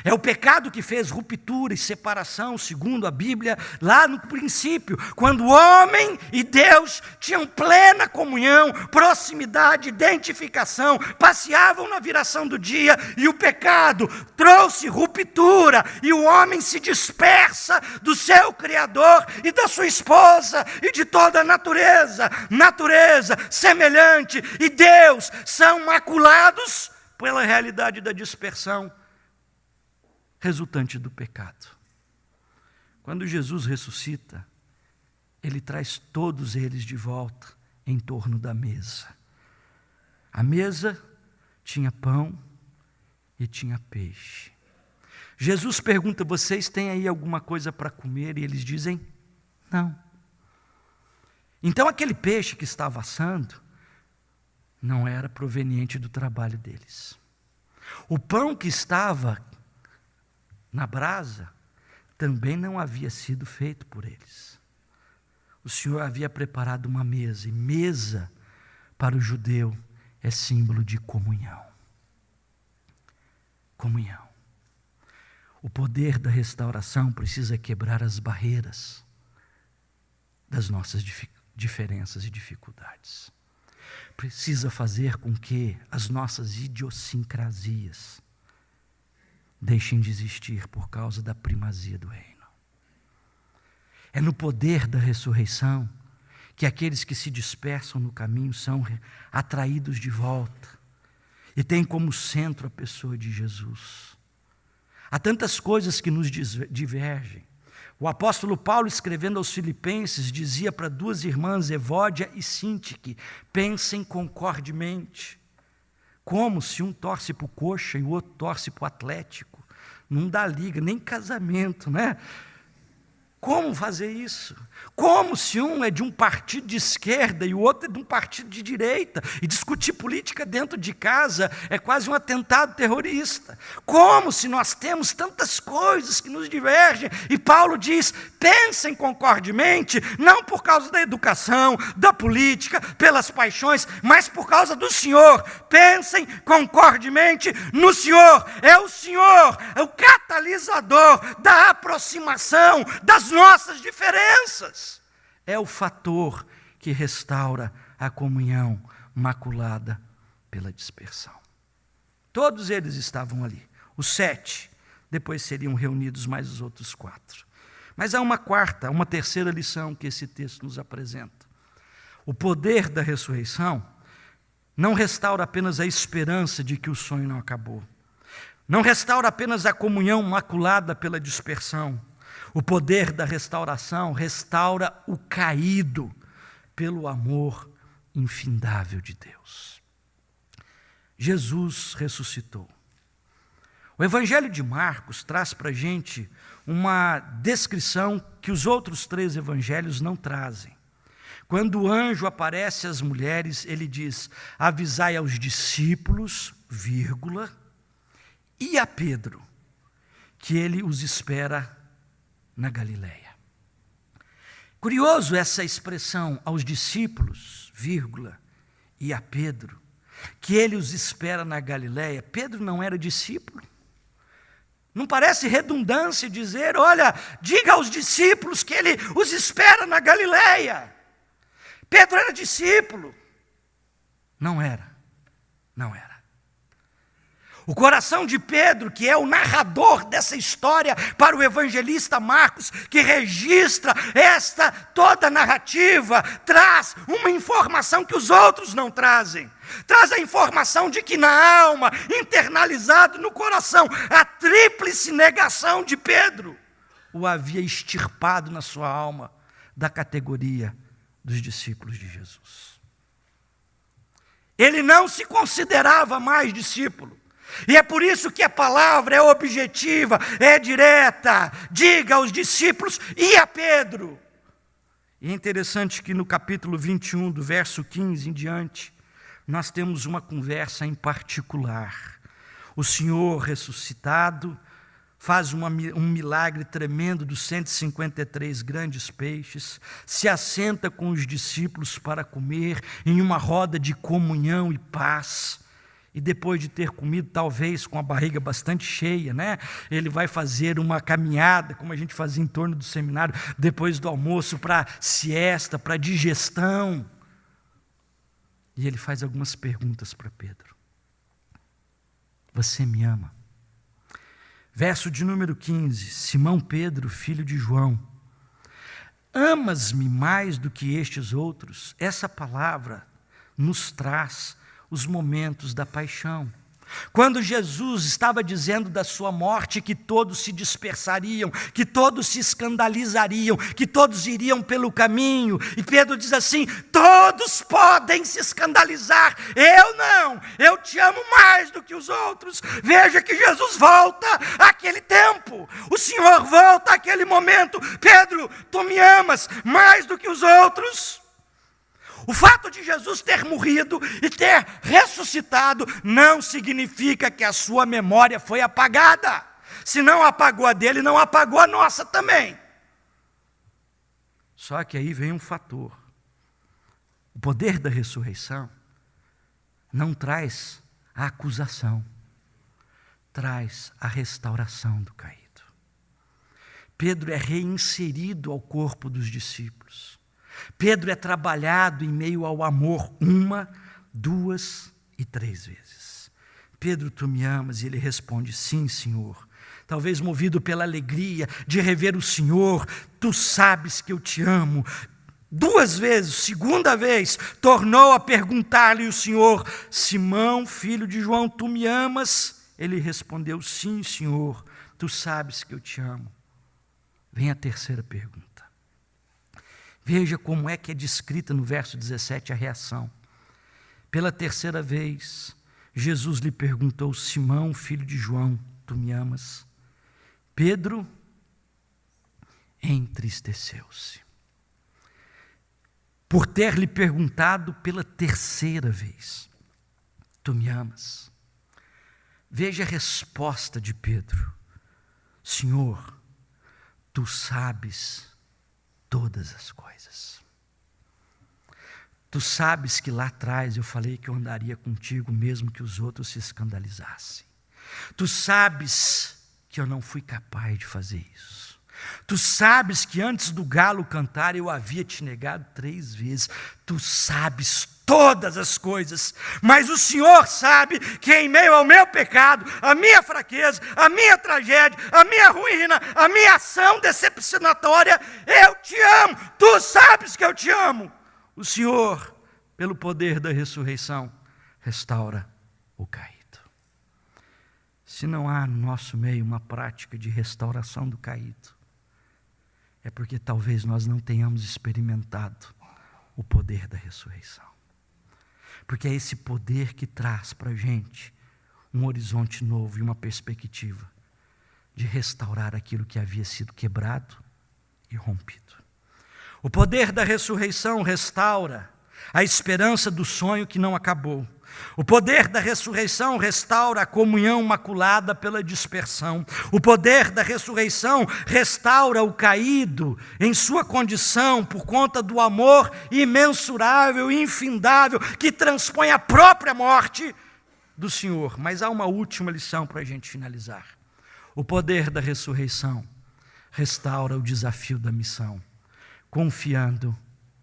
É o pecado que fez ruptura e separação, segundo a Bíblia, lá no princípio, quando o homem e Deus tinham plena comunhão, proximidade, identificação, passeavam na viração do dia, e o pecado trouxe ruptura, e o homem se dispersa do seu Criador e da sua esposa e de toda a natureza. Natureza, semelhante e Deus são maculados pela realidade da dispersão resultante do pecado. Quando Jesus ressuscita, Ele traz todos eles de volta em torno da mesa. A mesa tinha pão e tinha peixe. Jesus pergunta: vocês têm aí alguma coisa para comer? E eles dizem: não. Então aquele peixe que estava assando não era proveniente do trabalho deles. O pão que estava na brasa também não havia sido feito por eles. O Senhor havia preparado uma mesa, e mesa para o judeu é símbolo de comunhão. Comunhão. O poder da restauração precisa quebrar as barreiras das nossas diferenças e dificuldades. Precisa fazer com que as nossas idiosincrasias deixem de existir por causa da primazia do reino. É no poder da ressurreição que aqueles que se dispersam no caminho são atraídos de volta e têm como centro a pessoa de Jesus. Há tantas coisas que nos divergem. O apóstolo Paulo, escrevendo aos Filipenses, dizia para 2 irmãs, Evódia e Sintique: pensem concordemente. Como se um torce para o Coxa e o outro torce para o Atlético? Não dá liga, nem casamento, né? Como fazer isso? Como se um é de um partido de esquerda e o outro é de um partido de direita? E discutir política dentro de casa é quase um atentado terrorista. Como se nós temos tantas coisas que nos divergem? E Paulo diz, pensem concordemente, não por causa da educação, da política, pelas paixões, mas por causa do Senhor. Pensem concordemente no Senhor. É o Senhor, é o catalisador da aproximação das nossas diferenças. É o fator que restaura a comunhão maculada pela dispersão. Todos eles estavam ali, os 7, depois seriam reunidos mais os outros 4. Mas há uma terceira lição que esse texto nos apresenta. O poder da ressurreição não restaura apenas a esperança de que o sonho não acabou. Não restaura apenas a comunhão maculada pela dispersão. O poder da restauração restaura o caído pelo amor infindável de Deus. Jesus ressuscitou. O Evangelho de Marcos traz para a gente uma descrição que os outros 3 evangelhos não trazem. Quando o anjo aparece às mulheres, ele diz, avisai aos discípulos, vírgula, e a Pedro, que ele os espera na Galileia. Curioso essa expressão, aos discípulos, vírgula, e a Pedro, que ele os espera na Galileia. Pedro não era discípulo? Não parece redundância dizer, olha, diga aos discípulos que ele os espera na Galileia. Pedro era discípulo. Não era. O coração de Pedro, que é o narrador dessa história para o evangelista Marcos, que registra esta toda narrativa, traz uma informação que os outros não trazem. Traz a informação de que na alma, internalizado no coração, a tríplice negação de Pedro o havia extirpado na sua alma da categoria dos discípulos de Jesus. Ele não se considerava mais discípulo. E é por isso que a palavra é objetiva, é direta. Diga aos discípulos e a Pedro. E é interessante que no capítulo 21, do verso 15 em diante, nós temos uma conversa em particular. O Senhor ressuscitado faz um milagre tremendo dos 153 grandes peixes, se assenta com os discípulos para comer em uma roda de comunhão e paz. E depois de ter comido, talvez com a barriga bastante cheia, ele vai fazer uma caminhada, como a gente fazia em torno do seminário, depois do almoço, para siesta, para digestão. E ele faz algumas perguntas para Pedro. Você me ama? Verso de número 15, Simão Pedro, filho de João, amas-me mais do que estes outros? Essa palavra nos traz os momentos da paixão. Quando Jesus estava dizendo da sua morte que todos se dispersariam, que todos se escandalizariam, que todos iriam pelo caminho, e Pedro diz assim, todos podem se escandalizar, eu não, eu te amo mais do que os outros. Veja que Jesus volta àquele tempo, o Senhor volta àquele momento. Pedro, tu me amas mais do que os outros? O fato de Jesus ter morrido e ter ressuscitado não significa que a sua memória foi apagada. Se não apagou a dele, não apagou a nossa também. Só que aí vem um fator. O poder da ressurreição não traz a acusação, traz a restauração do caído. Pedro é reinserido ao corpo dos discípulos. Pedro é trabalhado em meio ao amor 1, 2 e 3 vezes. Pedro, tu me amas? E ele responde, sim, Senhor. Talvez movido pela alegria de rever o Senhor, tu sabes que eu te amo. 2 vezes, segunda vez, tornou a perguntar-lhe o Senhor, Simão, filho de João, tu me amas? Ele respondeu, sim, Senhor, tu sabes que eu te amo. Vem a terceira pergunta. Veja como é que é descrita no verso 17 a reação. Pela terceira vez, Jesus lhe perguntou, Simão, filho de João, tu me amas? Pedro entristeceu-se, por ter lhe perguntado pela terceira vez: tu me amas? Veja a resposta de Pedro: Senhor, tu sabes todas as coisas. Tu sabes que lá atrás eu falei que eu andaria contigo mesmo que os outros se escandalizassem. Tu sabes que eu não fui capaz de fazer isso. Tu sabes que antes do galo cantar eu havia te negado 3 vezes. Tu sabes todas as coisas, mas o Senhor sabe que em meio ao meu pecado, a minha fraqueza, a minha tragédia, a minha ruína, a minha ação decepcionatória, eu te amo. Tu sabes que eu te amo. O Senhor, pelo poder da ressurreição, restaura o caído. Se não há no nosso meio uma prática de restauração do caído, é porque talvez nós não tenhamos experimentado o poder da ressurreição. Porque é esse poder que traz para a gente um horizonte novo e uma perspectiva de restaurar aquilo que havia sido quebrado e rompido. O poder da ressurreição restaura a esperança do sonho que não acabou. O poder da ressurreição restaura a comunhão maculada pela dispersão. O poder da ressurreição restaura o caído em sua condição por conta do amor imensurável e infindável que transpõe a própria morte do Senhor. Mas há uma última lição para a gente finalizar. O poder da ressurreição restaura o desafio da missão, confiando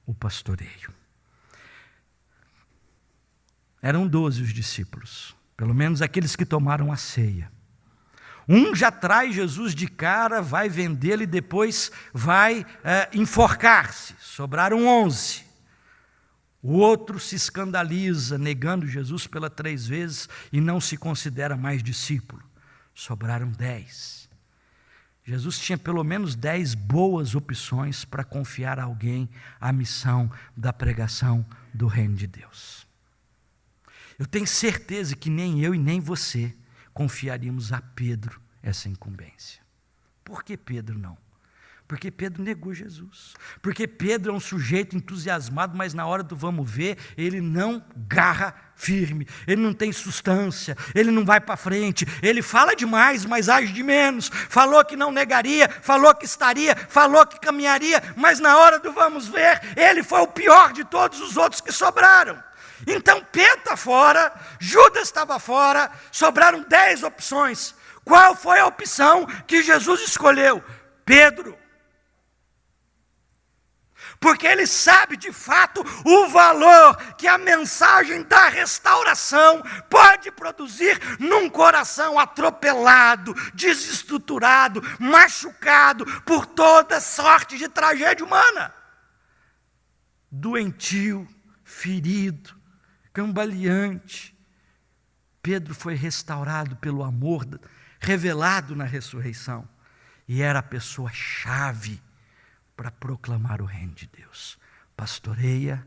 o pastoreio. Eram 12 os discípulos, pelo menos aqueles que tomaram a ceia. Um já traz Jesus de cara, vai vendê-lo e depois vai enforcar-se. Sobraram 11. O outro se escandaliza, negando Jesus pela 3 vezes e não se considera mais discípulo. Sobraram 10. Jesus tinha pelo menos 10 boas opções para confiar a alguém a missão da pregação do reino de Deus. Eu tenho certeza que nem eu e nem você confiaríamos a Pedro essa incumbência. Por que Pedro não? Porque Pedro negou Jesus. Porque Pedro é um sujeito entusiasmado, mas na hora do vamos ver, ele não garra firme, ele não tem substância, ele não vai para frente, ele fala demais, mas age de menos. Falou que não negaria, falou que estaria, falou que caminharia, mas na hora do vamos ver, ele foi o pior de todos os outros que sobraram. Então Pedro está fora, Judas estava fora, sobraram 10 opções. Qual foi a opção que Jesus escolheu? Pedro. Porque ele sabe de fato o valor que a mensagem da restauração pode produzir num coração atropelado, desestruturado, machucado por toda sorte de tragédia humana. Doentio, ferido, cambaleante. Pedro foi restaurado pelo amor revelado na ressurreição e era a pessoa-chave para proclamar o reino de Deus. Pastoreia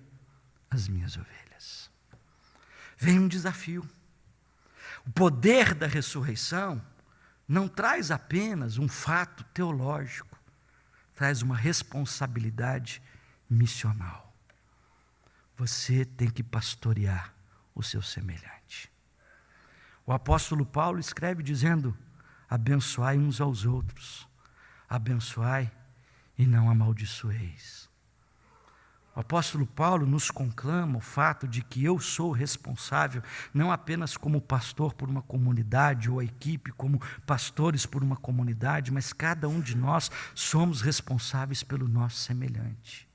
as minhas ovelhas. Vem um desafio. O poder da ressurreição não traz apenas um fato teológico, traz uma responsabilidade missional. Você tem que pastorear o seu semelhante. O apóstolo Paulo escreve dizendo: abençoai uns aos outros, abençoai e não amaldiçoeis. O apóstolo Paulo nos conclama o fato de que eu sou responsável, não apenas como pastor por uma comunidade, ou a equipe como pastores por uma comunidade, mas cada um de nós somos responsáveis pelo nosso semelhante.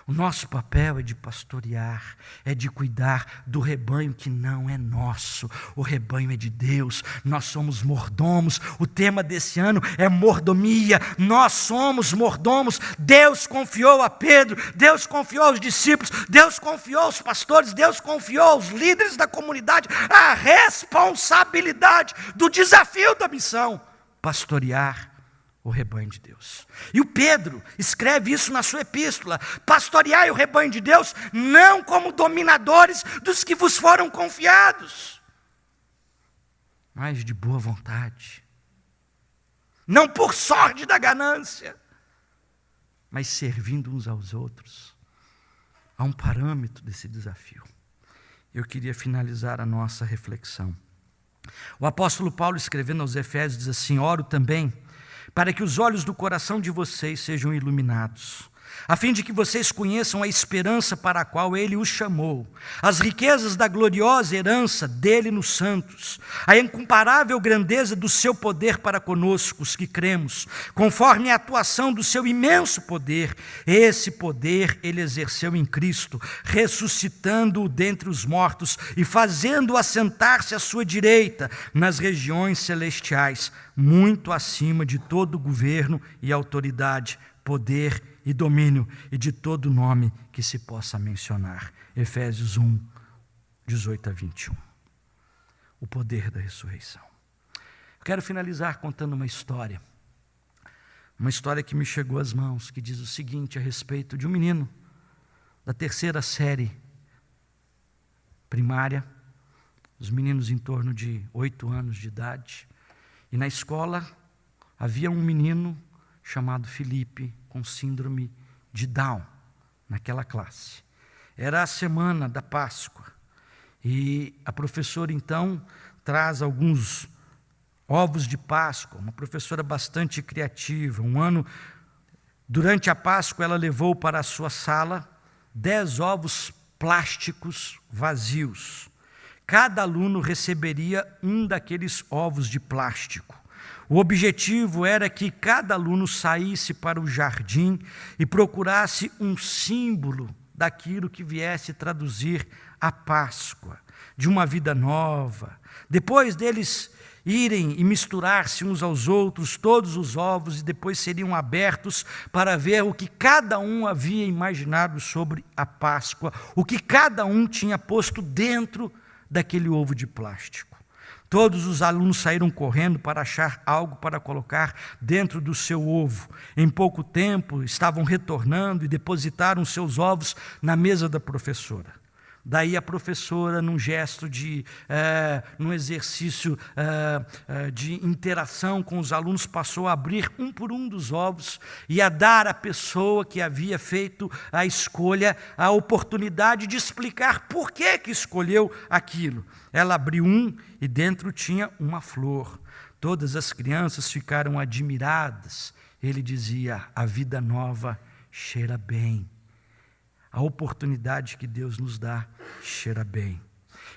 O nosso papel é de pastorear, é de cuidar do rebanho que não é nosso. O rebanho é de Deus, nós somos mordomos. O tema desse ano é mordomia. Nós somos mordomos. Deus confiou a Pedro, Deus confiou aos discípulos, Deus confiou aos pastores, Deus confiou aos líderes da comunidade a responsabilidade do desafio da missão: pastorear o rebanho de Deus. E o Pedro escreve isso na sua epístola: pastoreai o rebanho de Deus, não como dominadores dos que vos foram confiados, mas de boa vontade, não por sorte da ganância, mas servindo uns aos outros. Há um parâmetro desse desafio. Eu queria finalizar a nossa reflexão. O apóstolo Paulo, escrevendo aos Efésios, diz assim: oro também para que os olhos do coração de vocês sejam iluminados, a fim de que vocês conheçam a esperança para a qual Ele os chamou, as riquezas da gloriosa herança dele nos santos, a incomparável grandeza do seu poder para conosco, os que cremos, conforme a atuação do seu imenso poder. Esse poder Ele exerceu em Cristo, ressuscitando-o dentre os mortos e fazendo-o assentar-se à sua direita nas regiões celestiais, muito acima de todo governo e autoridade, poder e domínio, e de todo nome que se possa mencionar. Efésios 1, 18 a 21. O poder da ressurreição. Eu quero finalizar contando uma história que me chegou às mãos, que diz o seguinte a respeito de um menino da 3ª série primária, os meninos em torno de 8 anos de idade, e na escola havia um menino chamado Felipe, com síndrome de Down, naquela classe. Era a semana da Páscoa, e a professora então traz alguns ovos de Páscoa, uma professora bastante criativa. Durante a Páscoa, ela levou para a sua sala 10 ovos plásticos vazios. Cada aluno receberia um daqueles ovos de plástico. O objetivo era que cada aluno saísse para o jardim e procurasse um símbolo daquilo que viesse traduzir a Páscoa, de uma vida nova. Depois deles irem e misturar-se uns aos outros, todos os ovos, e depois seriam abertos para ver o que cada um havia imaginado sobre a Páscoa, o que cada um tinha posto dentro daquele ovo de plástico. Todos os alunos saíram correndo para achar algo para colocar dentro do seu ovo. Em pouco tempo, estavam retornando e depositaram seus ovos na mesa da professora. Daí a professora, num gesto num exercício de interação com os alunos, passou a abrir um por um dos ovos e a dar à pessoa que havia feito a escolha a oportunidade de explicar por que escolheu aquilo. Ela abriu um e dentro tinha uma flor. Todas as crianças ficaram admiradas. Ele dizia: a vida nova cheira bem. A oportunidade que Deus nos dá cheira bem.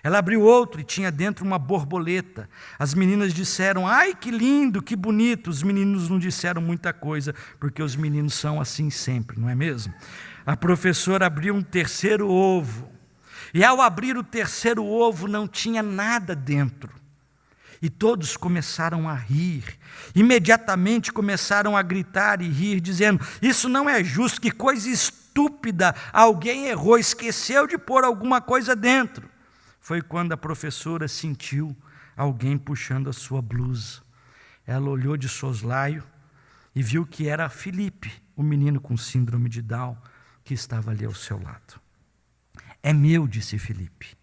Ela abriu outro e tinha dentro uma borboleta. As meninas disseram: ai, que lindo, que bonito. Os meninos não disseram muita coisa, porque os meninos são assim sempre, não é mesmo? A professora abriu um 3º ovo. E ao abrir o 3º ovo, não tinha nada dentro. E todos começaram a rir. Imediatamente começaram a gritar e rir, dizendo: isso não é justo, que coisa estúpida, alguém errou, esqueceu de pôr alguma coisa dentro. Foi quando a professora sentiu alguém puxando a sua blusa. Ela olhou de soslaio e viu que era Felipe, o menino com síndrome de Down, que estava ali ao seu lado. É meu, disse Felipe.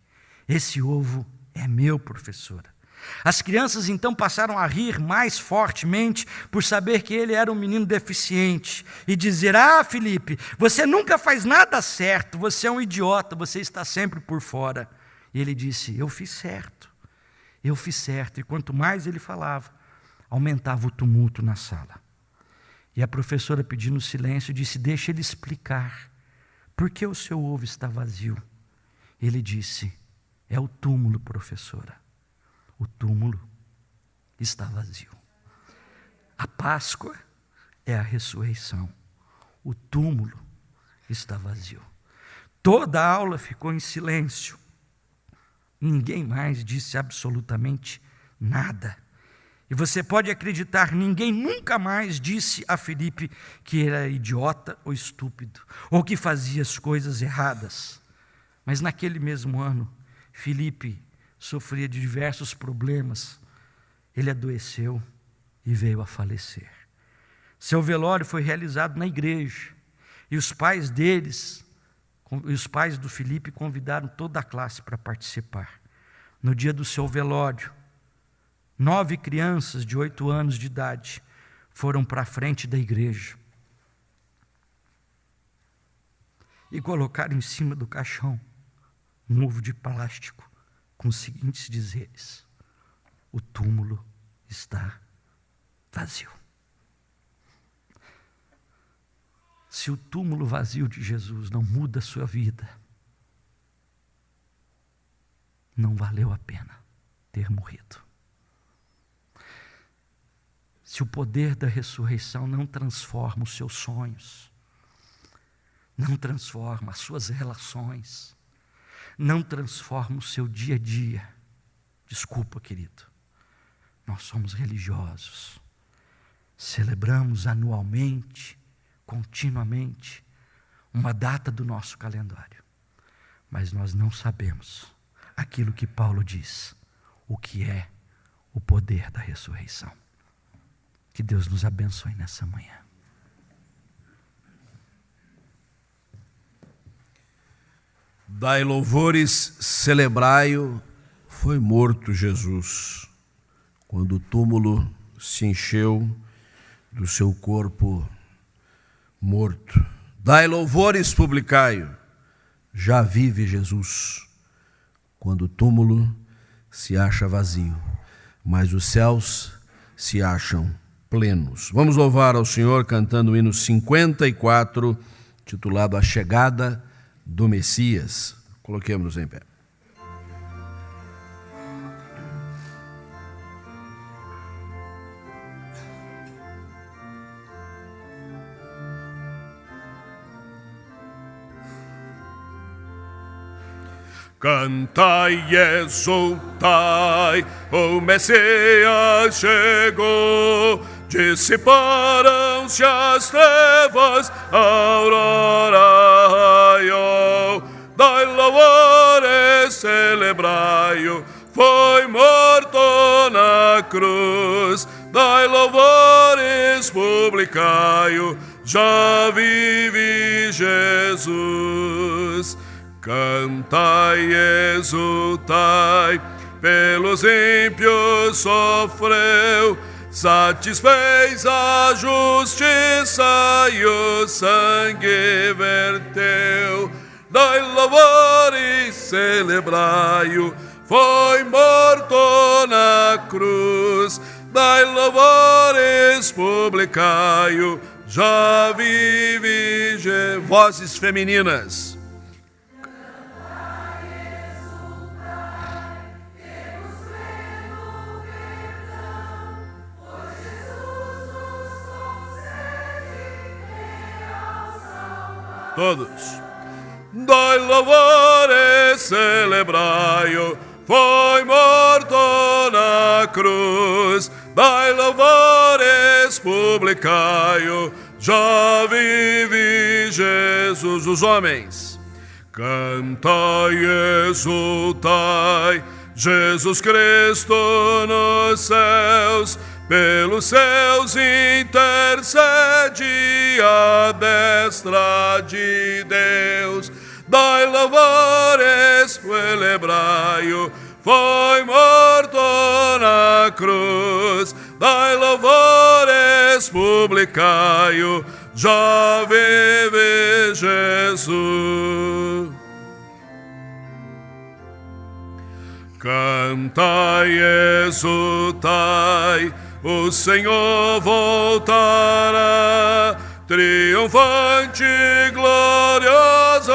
Esse ovo é meu, professora. As crianças então passaram a rir mais fortemente por saber que ele era um menino deficiente e dizer: ah, Felipe, você nunca faz nada certo, você é um idiota, você está sempre por fora. E ele disse: eu fiz certo. E quanto mais ele falava, aumentava o tumulto na sala. E a professora, pedindo silêncio, disse: deixa ele explicar. Por que o seu ovo está vazio? Ele disse: é o túmulo, professora. O túmulo está vazio. A Páscoa é a ressurreição. O túmulo está vazio. Toda a aula ficou em silêncio. Ninguém mais disse absolutamente nada. E você pode acreditar, ninguém nunca mais disse a Felipe que era idiota ou estúpido, ou que fazia as coisas erradas. Mas naquele mesmo ano, Felipe sofria de diversos problemas. Ele adoeceu e veio a falecer. Seu velório foi realizado na igreja. E os pais do Felipe convidaram toda a classe para participar. No dia do seu velório, 9 crianças de 8 anos de idade foram para a frente da igreja. e colocaram em cima do caixão um ovo de plástico com os seguintes dizeres: o túmulo está vazio. Se o túmulo vazio de Jesus não muda a sua vida, não valeu a pena ter morrido. Se o poder da ressurreição não transforma os seus sonhos, não transforma as suas relações, não transforma o seu dia a dia, desculpa, querido, nós somos religiosos, celebramos anualmente, continuamente, uma data do nosso calendário, mas nós não sabemos aquilo que Paulo diz, o que é o poder da ressurreição. Que Deus nos abençoe nessa manhã. Dai louvores, celebrai-o, foi morto Jesus, quando o túmulo se encheu do seu corpo morto. Dai louvores, publicai-o, já vive Jesus, quando o túmulo se acha vazio, mas os céus se acham plenos. Vamos louvar ao Senhor cantando o hino 54, titulado A Chegada do Messias. Coloquemos-nos em pé. Cantai e exultai, o Messias chegou, dissiparam-se as trevas, a aurora raiou. Dai louvores, celebrai-o, foi morto na cruz. Dai louvores, publicai-o, já vive Jesus. Cantai e exultai, pelos ímpios sofreu, satisfez a justiça e o sangue verteu. Dai louvores, celebrai-o, foi morto na cruz. Dai louvores, publicai-o, já vive Jesus. Vozes femininas. Todos. Dai louvores, celebrai-o, foi morto na cruz. Dai louvores, publicai-o, já vive Jesus. Os homens. Cantai e exultai, Jesus Cristo nos céus, pelos céus intercede à destra de Deus. Dai louvores, celebrai-o, foi morto na cruz. Dai louvores, publicai-o, já vive Jesus. Cantai e exultai, o Senhor voltará, triunfante e glorioso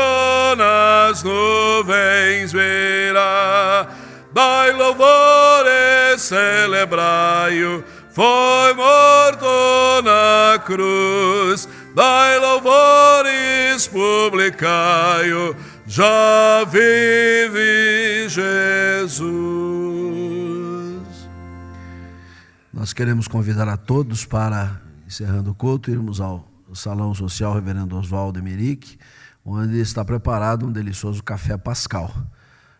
nas nuvens virá. Dai louvores, celebrai-o, foi morto na cruz. Dai louvores, publicai-o, já vive Jesus. Nós queremos convidar a todos para, encerrando o culto, irmos ao Salão Social Reverendo Oswaldo Emerick, onde está preparado um delicioso café pascal.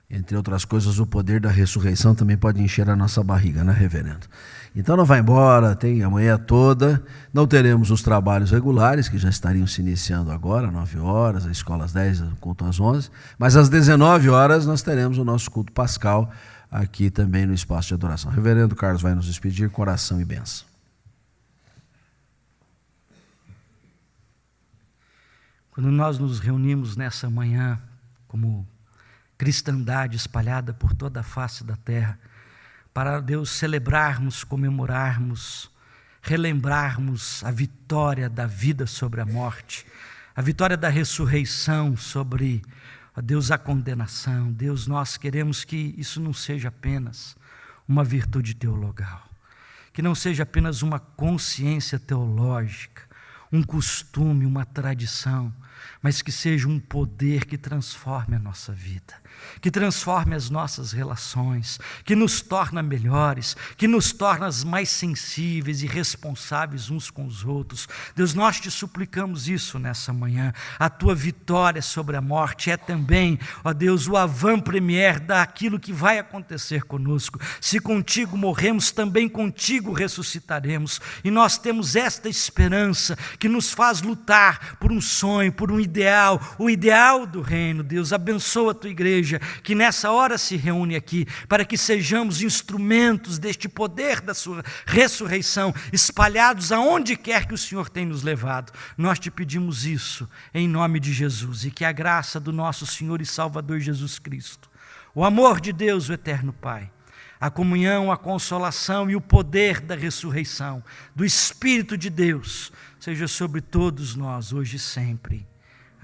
Entre outras coisas, o poder da ressurreição também pode encher a nossa barriga, né, reverendo? Então não vai embora, tem a manhã toda, não teremos os trabalhos regulares, que já estariam se iniciando agora, 9 horas, a escola às 10, o culto às 11, mas às 19 horas nós teremos o nosso culto pascal aqui também no espaço de adoração. O reverendo Carlos vai nos despedir com oração e bênção. Quando nós nos reunimos nessa manhã, como cristandade espalhada por toda a face da terra, para, Deus, celebrarmos, comemorarmos, relembrarmos a vitória da vida sobre a morte, a vitória da ressurreição sobre, ó Deus, a condenação. Deus, nós queremos que isso não seja apenas uma virtude teologal, que não seja apenas uma consciência teológica, um costume, uma tradição, mas que seja um poder que transforme a nossa vida, que transforme as nossas relações, que nos torna melhores, que nos torna mais sensíveis e responsáveis uns com os outros. Deus, nós te suplicamos isso nessa manhã. A tua vitória sobre a morte é também, ó Deus, o avant-première daquilo que vai acontecer conosco. Se contigo morremos, também contigo ressuscitaremos. E nós temos esta esperança que nos faz lutar por um sonho, por um ideal, o ideal do reino. Deus, abençoa a tua igreja, que nessa hora se reúne aqui, para que sejamos instrumentos deste poder da sua ressurreição, espalhados aonde quer que o Senhor tem nos levado. Nós te pedimos isso em nome de Jesus, e que a graça do nosso Senhor e Salvador Jesus Cristo, o amor de Deus, o eterno Pai, a comunhão, a consolação e o poder da ressurreição, do Espírito de Deus, seja sobre todos nós, hoje e sempre.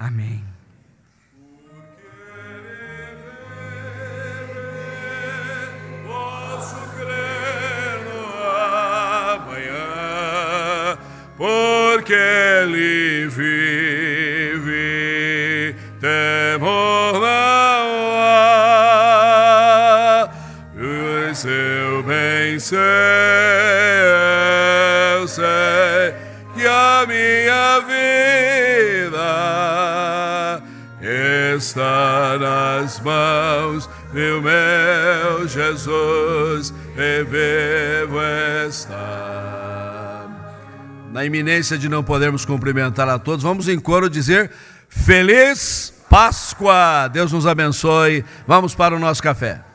Amém. Posso crer no amanhã, porque Ele vive, temor não há. O seu bem sei, eu sei que a minha vida está nas mãos do meu Jesus, e vivo está. Na iminência de não podermos cumprimentar a todos, vamos em coro dizer Feliz Páscoa! Deus nos abençoe. Vamos para o nosso café.